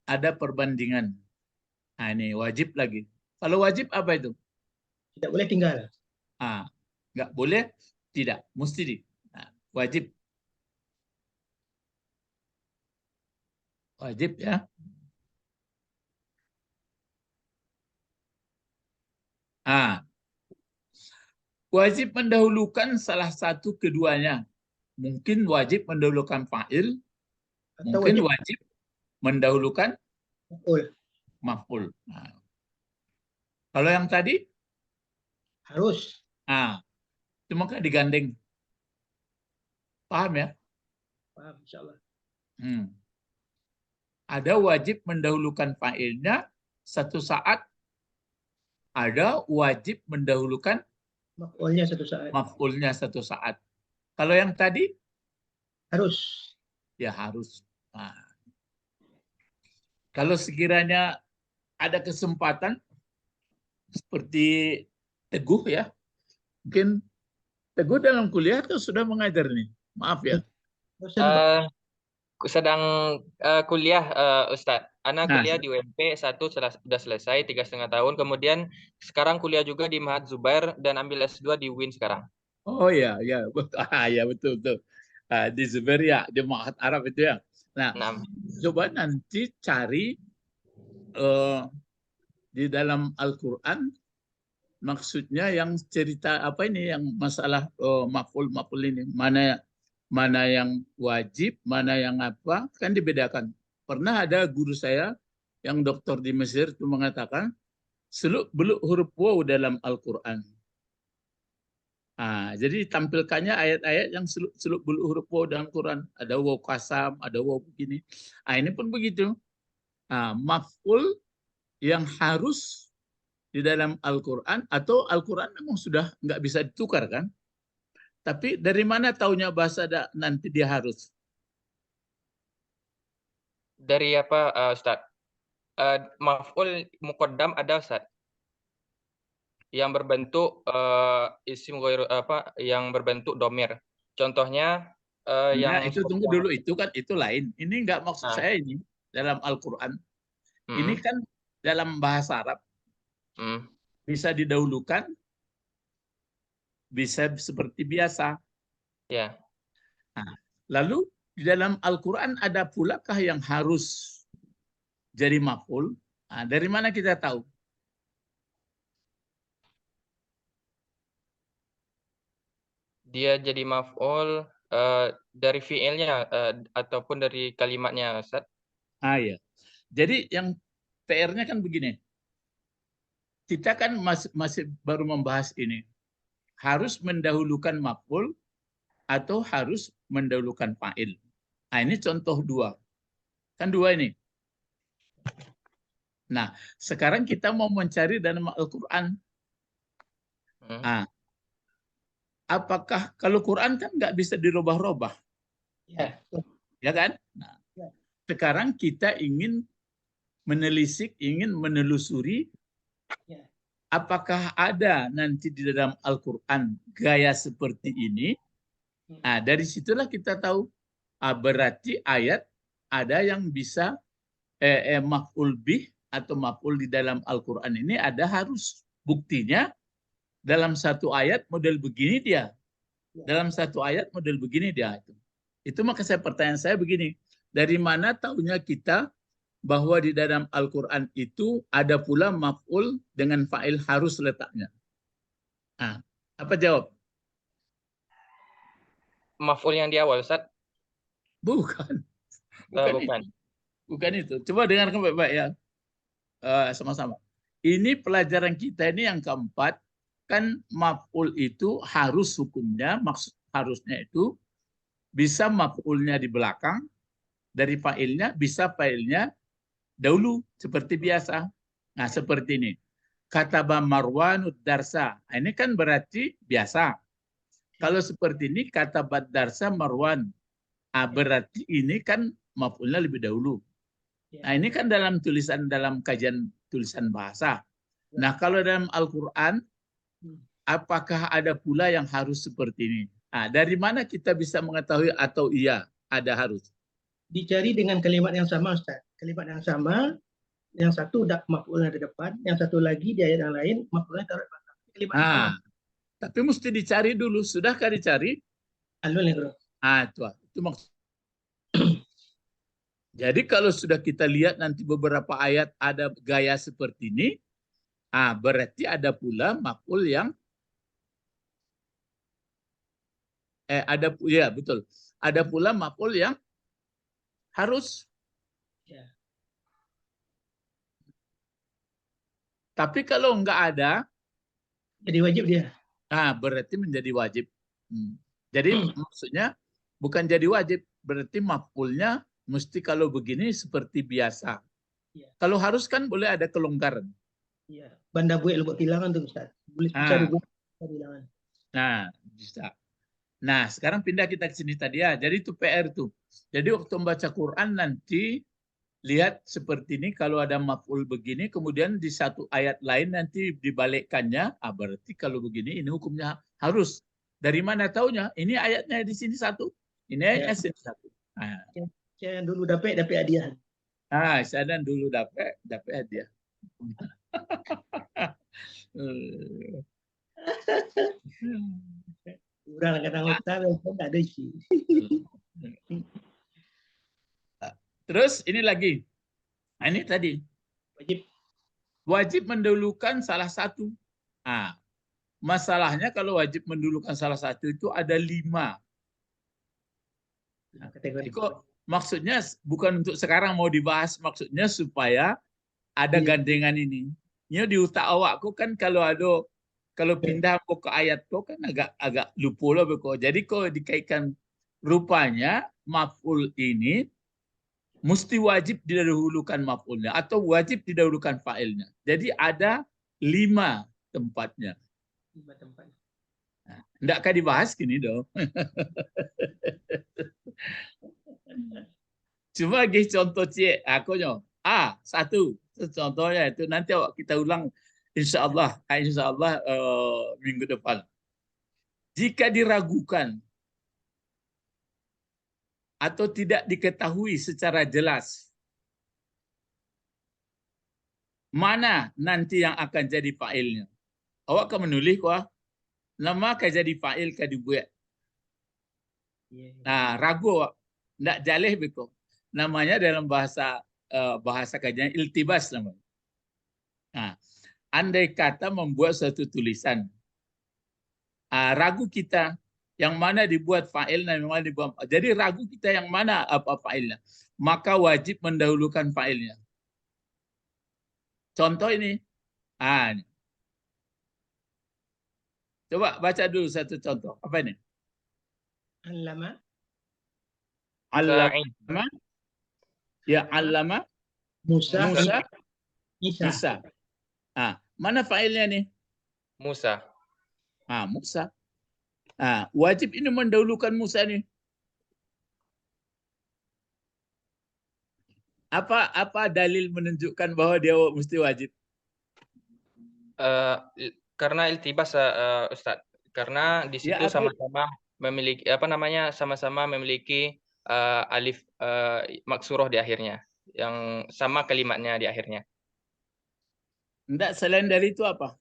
ada perbandingan. Ini wajib lagi. Kalau wajib apa itu? Tidak boleh tinggal. Nggak boleh, tidak. Mesti wajib. Wajib ya. Wajib mendahulukan salah satu keduanya. Mungkin wajib mendahulukan fa'il, mungkin wajib mendahulukan maf'ul. Nah, kalau yang tadi harus. Cuma digandeng. Paham ya? Paham, insyaallah. Ada wajib mendahulukan fa'ilnya satu saat, ada wajib mendahulukan maf'ulnya satu saat. Maf'ulnya satu saat. Kalau yang tadi harus. Ya harus. Nah, kalau sekiranya ada kesempatan seperti Teguh ya, mungkin Teguh dalam kuliah atau sudah mengajar nih? Maaf ya. Sedang kuliah, Ustadz. Anak kuliah di UMP 1 sudah selesai 3,5 tahun. Kemudian sekarang kuliah juga di Mahat Zubair dan ambil S2 di UIN sekarang. Oh ya, ya, ya betul betul. Di Zubair ya, di Mahat Arab itu ya. Nah, coba nanti cari di dalam Al-Quran maksudnya yang cerita apa ini, yang masalah maf'ul ini, mana yang wajib, mana yang apa, kan dibedakan. Pernah ada guru saya yang doktor di Mesir itu mengatakan seluk-beluk huruf waw dalam Al-Quran. Jadi tampilkannya ayat-ayat yang seluk-beluk huruf waw dalam Quran. Ada waw kasam, ada waw begini. Ini pun begitu. Maf'ul yang harus di dalam Al-Quran, atau Al-Quran memang sudah nggak bisa ditukar kan? Tapi dari mana taunya bahasa nanti dia harus? Dari apa, Ustaz? Maf'ul muqaddam ada, Ustaz, yang berbentuk isim yang berbentuk domir. Contohnya yang itu tunggu dulu, itu kan itu lain. Ini nggak maksud saya ini dalam Al-Quran. Ini kan dalam bahasa Arab. Bisa didahulukan, bisa seperti biasa. Ya. Lalu di dalam Al-Quran ada pulakah yang harus jadi maf'ul? Dari mana kita tahu? Dia jadi maf'ul dari fi'ilnya ataupun dari kalimatnya, Ustaz? Ya. Jadi yang PR-nya kan begini. Kita kan masih baru membahas ini. Harus mendahulukan maf'ul atau harus mendahulukan fa'il. Ini contoh dua. Kan dua ini. Nah, sekarang kita mau mencari dalam Al-Quran. Apakah kalau Quran kan nggak bisa dirubah-rubah? Ya kan? Nah, sekarang kita ingin menelisik, ingin menelusuri apakah ada nanti di dalam Al-Quran gaya seperti ini. Dari situlah kita tahu berarti ayat ada yang bisa maf'ul bih atau maf'ul di dalam Al-Quran ini ada harus. Buktinya dalam satu ayat model begini dia. Dalam satu ayat model begini dia. Itu maka pertanyaan saya begini. Dari mana tahunya kita bahwa di dalam Al-Quran itu ada pula maf'ul dengan fa'il harus letaknya? Apa jawab? Maf'ul yang di awal, Ustaz? Bukan. Bukan itu. Coba dengarkan baik-baik ya. Sama-sama. Ini pelajaran kita ini yang keempat. Kan maf'ul itu harus hukumnya, maksud harusnya itu bisa maf'ulnya di belakang dari fa'ilnya, bisa fa'ilnya dahulu seperti biasa. Nah, seperti ini. Kataba Marwanud darsa. Ini kan berarti biasa. Kalau seperti ini katabat darsa Marwan. Berarti ini kan maf'ulnya lebih dahulu. Nah, ini kan dalam kajian tulisan bahasa. Nah, kalau dalam Al-Quran, apakah ada pula yang harus seperti ini? Dari mana kita bisa mengetahui atau iya ada harus? Dicari dengan kalimat yang sama, Ustaz. Kalimat yang sama, yang satu udah maf'ulnya di depan, yang satu lagi di ayat yang lain maf'ulnya taruh di belakang. Kalimat yang sama. Tapi mesti dicari dulu. Sudahkah dicari? Itu maksud. Jadi kalau sudah kita lihat nanti beberapa ayat ada gaya seperti ini, berarti ada pula maf'ul yang Ya betul. Ada pula maf'ul yang harus. Ya. Tapi kalau nggak ada, Jadi wajib dia. berarti menjadi wajib. Jadi maksudnya bukan jadi wajib, berarti maf'ulnya mesti kalau begini seperti biasa. Ya. Kalau harus kan boleh ada kelonggaran. Iya. Banda buat buat bilangan tuh Ustaz. Bisa dibuat bilangan. Nah, bisa. Nah, sekarang pindah kita ke sini tadi ya. Jadi itu PR tuh. Jadi waktu membaca Quran nanti lihat seperti ini, kalau ada maf'ul begini, kemudian di satu ayat lain nanti dibalikkannya, berarti kalau begini ini hukumnya harus. Dari mana taunya? Ini ayatnya di sini satu, ini ayatnya di sini satu. Saya dulu dapat hadiah. Saya dulu dapat hadiah. Kurang kata Ustaz, tak ada isi. Terus ini lagi. Ini tadi. Wajib mendahulukan salah satu. Masalahnya kalau wajib mendahulukan salah satu itu ada 5. Kategori. Maksudnya bukan untuk sekarang mau dibahas, maksudnya supaya ada gandengan ini. Ini di utak awakku kan kalau pindah ke ayat kok kan agak lupa lah beko. Jadi kalau dikaitkan rupanya maf'ul ini mesti wajib didahulukan maf'ulnya atau wajib didahulukan fa'ilnya. Jadi ada 5 tempatnya. 5 tempat. Enggak dibahas gini dong. Cuma lagi contoh cik, akunya. Satu contohnya itu nanti kita ulang insya Allah minggu depan. Jika diragukan atau tidak diketahui secara jelas mana nanti yang akan jadi fa'ilnya. Awak akan menulis kok nama akan jadi fa'il akan dibuat. Ragu awak. Tidak jalih beko. Namanya dalam bahasa kajian iltibas namanya. Andai kata membuat suatu tulisan, ragu kita yang mana dibuat fa'ilnya, yang mana dibuat. Jadi ragu kita yang mana apa fa'ilnya, maka wajib mendahulukan fa'ilnya. Contoh ini. Ini. Coba baca dulu satu contoh. Apa ini? Allama. Ya allama Musa Isa. Mana fa'ilnya nih? Musa. Musa. Wajib ini mendahulukan Musa nih. Apa dalil menunjukkan bahwa dia mesti wajib? Karena iltibas Ustaz. Karena di situ sama-sama memiliki sama-sama memiliki alif maksurah di akhirnya, yang sama kalimatnya di akhirnya. Enggak, selain dari itu apa?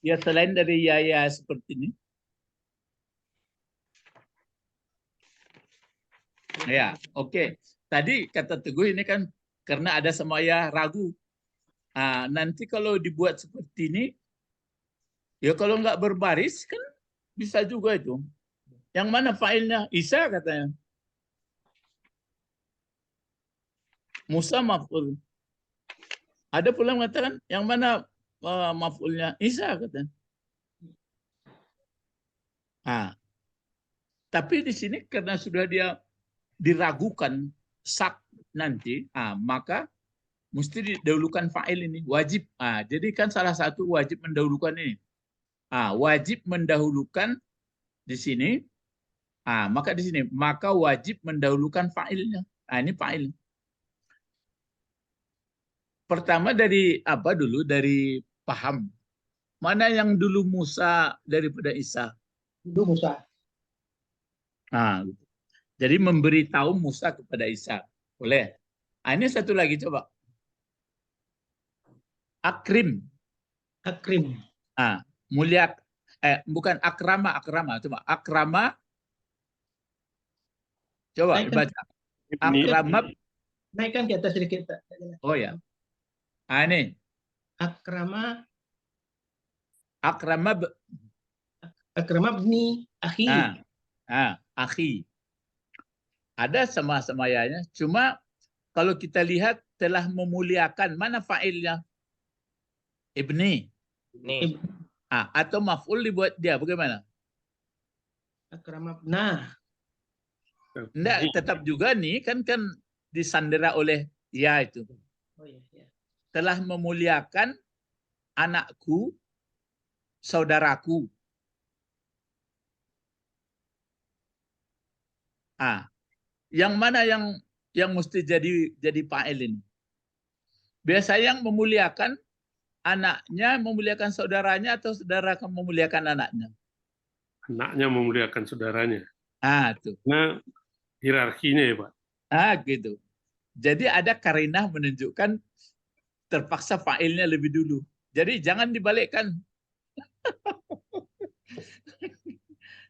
Ya selain dari ya seperti ini. Ya, oke. Tadi kata Teguh ini kan karena ada sama ya ragu. Nanti kalau dibuat seperti ini, ya kalau nggak berbaris kan bisa juga itu. Yang mana fa'ilnya? Isa katanya. Musa maf'ul. Ada pula mengatakan yang mana maf'ulnya? Isa katanya. Tapi di sini karena sudah dia diragukan sak nanti, maka mesti didahulukan fa'il ini, wajib. Jadi kan salah satu wajib mendahulukan ini. Wajib mendahulukan di sini. Maka di sini maka wajib mendahulukan fa'ilnya. Ini fa'il. Pertama dari apa dulu? Dari paham. Mana yang dulu Musa daripada Isa? Dulu Musa. Jadi memberitahu Musa kepada Isa. Boleh. Ini satu lagi coba. Akrim. Mulia. Bukan akrama. Coba akrama. Coba dibaca. Akrama. Naikkan di atas sedikit. Oh ya. Ini. Akrama. Akramab. Akramabni akhi. Akhi. Ada sama-sama yanya. Cuma kalau kita lihat telah memuliakan, mana fa'ilnya? Ibni. Nih. Atau maf'ul dibuat dia, bagaimana? Akramabna. Enggak, tetap juga nih kan disandera oleh ya itu. Oh iya, iya. Telah memuliakan anakku, saudaraku. Yang mana yang mesti jadi fa'il ini? Biasanya yang memuliakan anaknya memuliakan saudaranya atau saudara akan memuliakan anaknya? Anaknya memuliakan saudaranya. Tuh. Nah, hierarkinya ya, Pak. Gitu. Jadi ada karinah menunjukkan terpaksa fa'ilnya lebih dulu. Jadi jangan dibalikkan.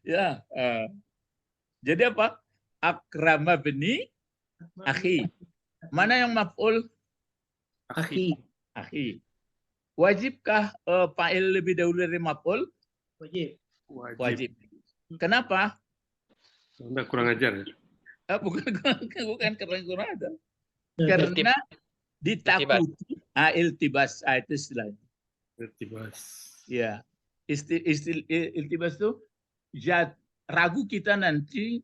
Ya. Jadi apa? Akrama bni akhi. Mana yang maf'ul? Akhi. Akhi. Wajibkah fa'il lebih dahulu dari maf'ul? Wajib. Wajib. Kenapa? Anda kurang ajar ya? Bukan kurang ajar. Karena ditakuti. Iltibas. Itu istilahnya. Iltibas. Ya. Iltibas itu ragu kita nanti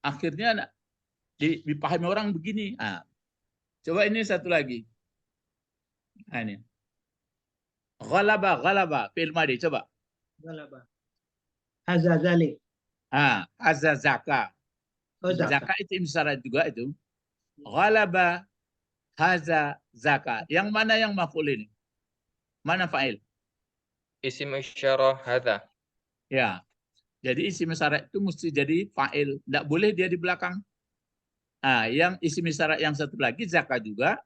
akhirnya dipahami orang begini. Coba ini satu lagi. Ini. Ghalaba, fi'il madi, coba. Ghalaba. Hazazali. Hazazaka. Zaka itu isyarat juga itu. Ghalaba, hazazaka. Yang mana yang maf'ul ini? Mana fa'il? Isim isyarah hadza. Ya. Jadi isim isyarat itu mesti jadi fa'il. Tidak boleh dia di belakang. Yang isim isyarat yang satu lagi zaka juga,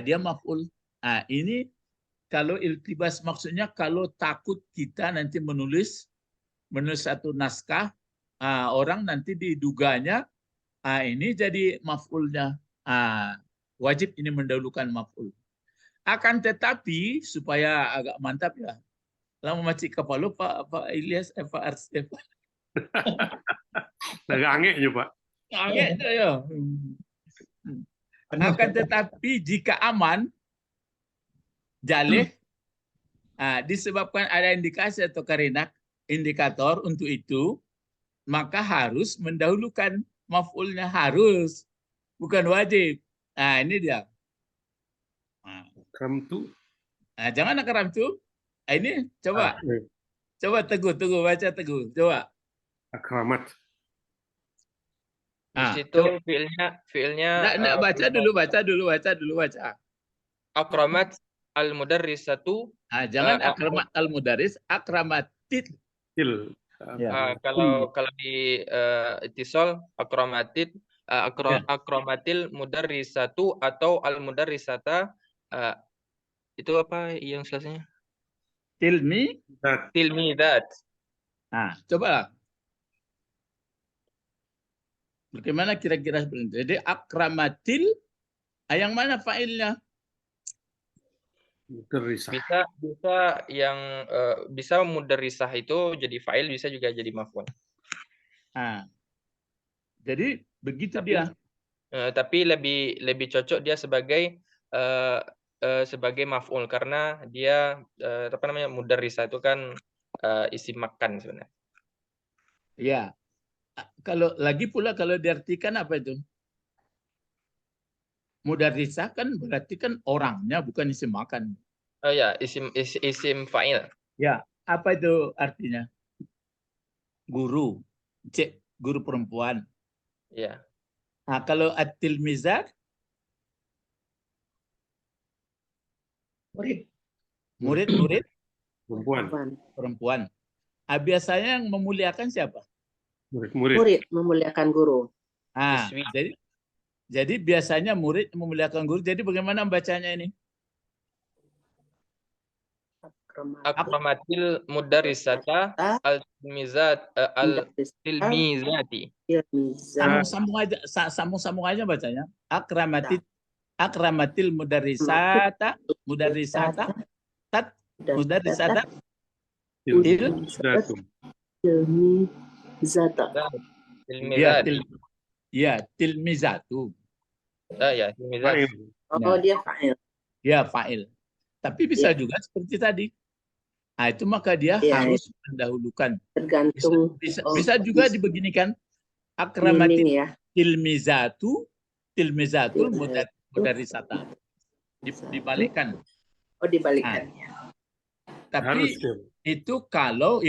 dia maf'ul. Ini kalau iltibas maksudnya kalau takut kita nanti menulis satu naskah, orang nanti diduganya ini jadi maf'ulnya. Wajib ini mendahulukan maf'ul. Akan tetapi supaya agak mantap ya. Lama macik kepala Pak Ilyas Pak Arsif. Agak angeknya, Pak. Angeknya ya. Akan tetapi jika aman jalih disebabkan ada indikasi atau karinah indikator untuk itu, maka harus mendahulukan maf'ulnya, harus, bukan wajib. Ini dia. Akramtu. Jangan akramtu. Ini coba. Coba Teguh baca Teguh. Coba. Akramat. Di situ fiilnya baca dulu. Akramat al-mudarrisatu. Jangan akramat al-mudarris, akramatit. Kalau di itisol akramatil mudarrisatu atau al-mudarrisata, itu apa yang selanjutnya? Tilmidat. Coba. Bagaimana kira-kira seperti itu? Jadi akramatil, yang mana fa'ilnya? Bisa yang bisa mudarrisah itu jadi fa'il, bisa juga jadi maf'ul. Jadi begitu dia. Tapi lebih cocok dia sebagai maf'ul karena dia mudarrisah itu kan isim makan sebenarnya. Ya. Kalau diartikan apa itu? Mudarrisah kan berarti kan orangnya, bukan isim makan. Oh ya, isim fa'il. Ya, apa itu artinya? Guru. Guru perempuan. Ya. Kalau at-tilmizat? Murid. Perempuan. Biasanya yang memuliakan siapa? Murid memuliakan guru. Jadi biasanya murid memuliakan guru. Jadi bagaimana bacanya ini? Akramatil mudarrisata al-tilmizati. Sambung aja bacanya. Akramatil mudarrisata Tilmizatum. Tilmizata. Ya, Tilmizat. tilmizatu. Ya, tilmizat. Fa'il. Oh, dia fa'il. Ya, fa'il. Tapi bisa Ya. juga seperti tadi. Nah, itu maka dia Ya, harus mendahulukan. tergantung Bisa juga dibeginikan. meaning Akramatil ya. tilmizatul Tilmizatu. mudarisata. Dibalikkan. Oh, dibalikan. Tapi Harus ya. itu kalau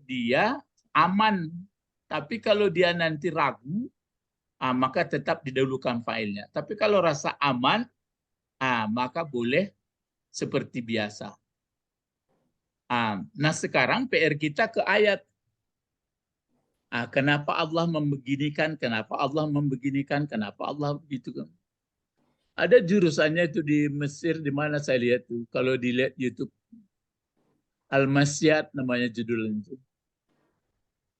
dia aman. Tapi kalau dia nanti ragu, maka tetap didahulukan failnya. Tapi kalau rasa aman, maka boleh seperti biasa. Nah sekarang PR kita ke ayat. Kenapa Allah membeginikan? Kenapa Allah membeginikan? Kenapa Allah begitu? Ada jurusannya itu di Mesir, di mana saya lihat tuh. Kalau dilihat YouTube, Al-Masyad namanya judulnya itu.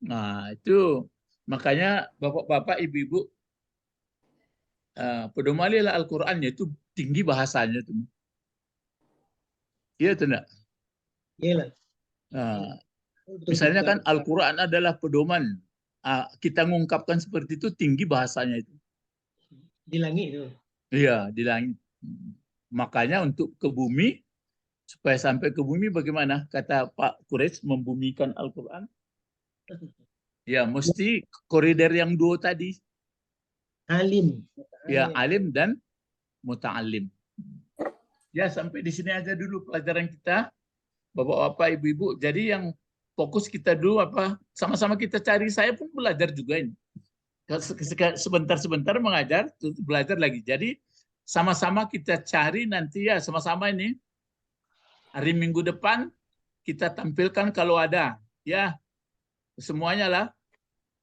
Nah itu makanya bapak-bapak, ibu-ibu, pedomalilah Al-Qurannya itu tinggi bahasanya tuh. Iya tuh enggak? Iyalah. Misalnya kan Al-Quran adalah pedoman. Kita mengungkapkan seperti itu tinggi bahasanya itu. Di langit itu. Iya, di langit. Makanya untuk ke bumi, supaya sampai ke bumi bagaimana? Kata Pak Quraisy membumikan Al-Quran. Ya, mesti koridor yang dua tadi. Alim. Ya, alim dan muta'alim. Ya, sampai di sini aja dulu pelajaran kita. Bapak-bapak, ibu-ibu. Jadi yang fokus kita dulu apa? Sama-sama kita cari. Saya pun belajar juga ini. Sebentar-sebentar mengajar, terus belajar lagi. Jadi sama-sama kita cari nanti ya, sama-sama ini. Hari Minggu depan kita tampilkan kalau ada. Ya, semuanya lah.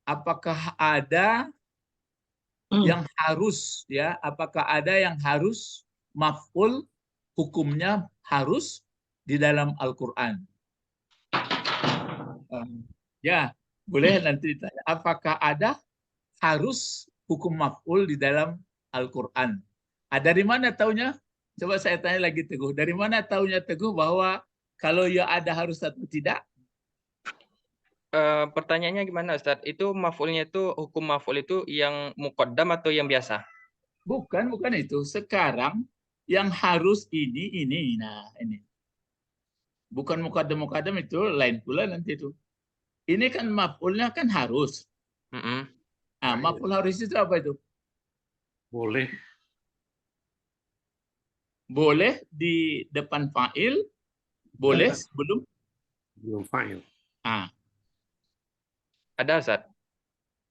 Apakah ada yang harus, ya? Apakah ada yang harus maf'ul hukumnya harus di dalam Al-Quran? Ya, boleh nanti ditanya. Apakah ada harus hukum maf'ul di dalam Al-Quran? Dari mana taunya? Coba saya tanya lagi Teguh. Dari mana taunya Teguh bahwa kalau ya ada harus atau tidak? Pertanyaannya gimana Ustadz? Itu maf'ulnya itu, hukum maf'ul itu yang muqaddam atau yang biasa? Bukan itu. Sekarang yang harus ini. Nah, ini. Bukan muqaddam itu lain pula nanti itu. Ini kan maf'ulnya kan harus. Maf'ul harus itu apa itu? Boleh. Boleh di depan fa'il, boleh sebelum fa'il. Ada Ustaz.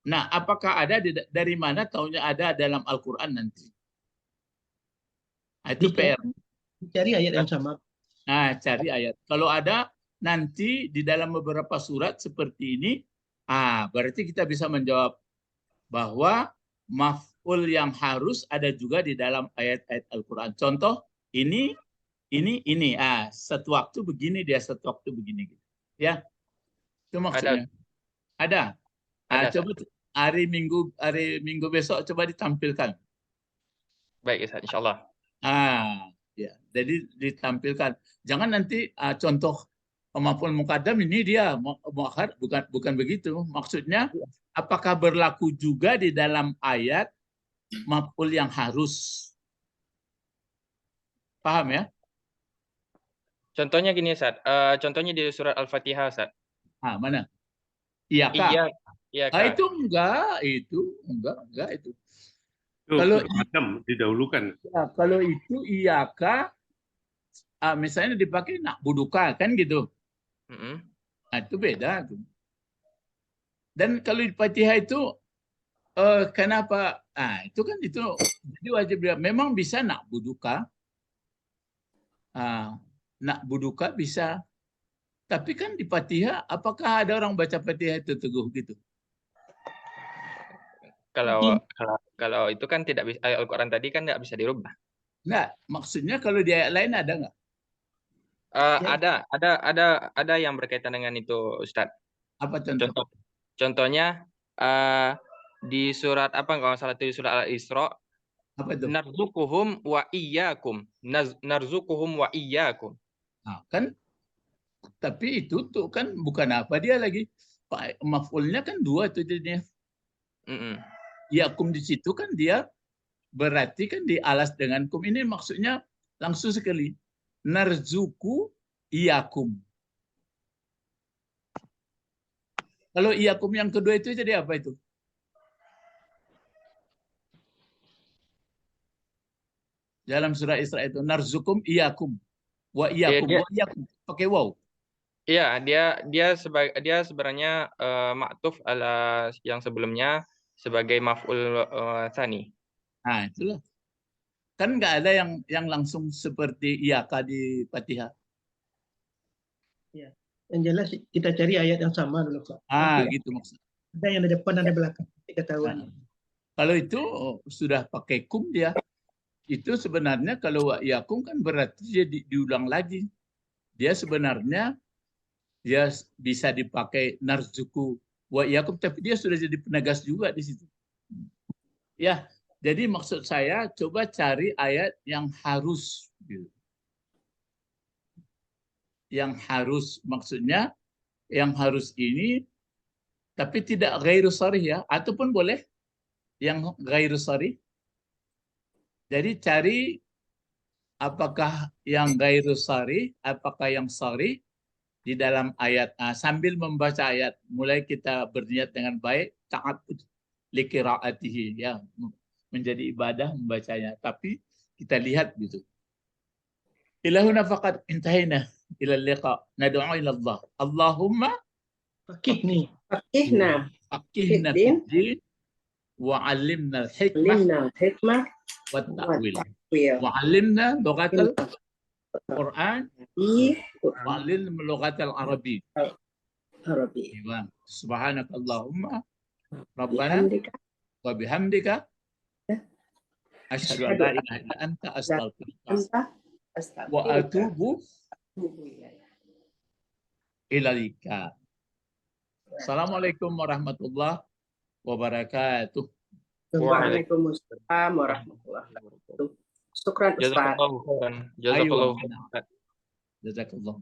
Nah, apakah ada dari mana taunya ada dalam Al-Quran nanti? Itu PR. Cari ayat yang sama. Nah, cari ayat. Kalau ada nanti di dalam beberapa surat seperti ini, berarti kita bisa menjawab bahwa maf'ul yang harus ada juga di dalam ayat-ayat Al-Quran. Contoh, ini. Satu waktu begini, dia satu waktu begini. Ya, itu maksudnya. Ada. Coba hari Minggu besok coba ditampilkan. Baik, Ustaz, insya Allah. Ya, jadi ditampilkan. Jangan nanti contoh maf'ul muqaddam ini dia muakhar, bukan begitu. Maksudnya apakah berlaku juga di dalam ayat maf'ul yang harus? Paham ya? Contohnya gini Ustaz. Contohnya di surat Al-Fatihah Ustaz. Mana? Iyaka. Itu enggak itu. Kalau didahulukan. Ya, kalau itu iyaka, misalnya dipakai nak buduka kan gitu. Itu beda. Dan kalau di Fatihah itu kenapa? Itu kan itu jadi wajib dia. Memang bisa nak buduka. Nak buduka bisa. Tapi kan di Fatihah, apakah ada orang baca Fatihah itu Teguh gitu? Kalau itu kan tidak bisa, ayat Al-Quran tadi kan nggak bisa dirubah. Nggak, maksudnya kalau di ayat lain ada nggak? Ada yang berkaitan dengan itu Ustadz. Apa contoh? Contohnya di surat apa kalau salah itu di surat Al-Isra. Apa itu? Narzukuhum wa iyyakum. Narzukuhum wa iyyakum. Kan Tapi itu tuh kan bukan apa dia lagi. Maf'ulnya kan 2 tuh jadinya. Iyakum di situ kan dia berarti kan dialas dengan kum. Ini maksudnya langsung sekali. Narzuku iyakum. Kalau iyakum yang kedua itu jadi apa itu? Dalam surah Isra itu narzukum iyakum wa iyakum wa iyakum pakai waw. Iya, dia sebenarnya ma'tuf ala yang sebelumnya sebagai maf'ul tsani. Nah, itulah. Kan nggak ada yang langsung seperti iyaka di Fatihah. Ya. Yang jelas kita cari ayat yang sama dulu, Pak. Gitu maksudnya. Ada yang di depan, ada belakang. Ketahuan. Kalau itu sudah pakai kum dia, itu sebenarnya kalau wa iyakum kan berarti dia diulang lagi. Dia sebenarnya dia bisa dipakai narzuku wa iyakum, tapi dia sudah jadi penegas juga di situ. Ya, jadi maksud saya coba cari ayat yang harus. Gitu. Yang harus maksudnya yang harus ini tapi tidak ghairu sharih ya, ataupun boleh yang ghairu sharih. Jadi cari apakah yang ghairu sharih, apakah yang sharih di dalam ayat. Sambil membaca ayat, mulai kita berniat dengan baik, ta'abbud li qiraatihi ya, menjadi ibadah membacanya. Tapi kita lihat gitu. Ilahuna faqad intahina ila liqa nad'u ila Allah. Allahumma Fakihni. Fakihna fid-din wa 'allimna al-hikmah wa at-ta'wil. Wa 'allimna lughatal Quran wa 'allimna lughatal Arabi. Subhanakallahumma rabbana wa bihamdika asyhadu an la ilaha illa anta astaghfiruka wa atubu ilaika. Assalamualaikum warahmatullahi wabarakatuh. Waalaikumsalam warahmatullahi wabarakatuh. Syukran Ustaz. Jazakallahu khairan. Jazakallahu khairan. Jazakallah.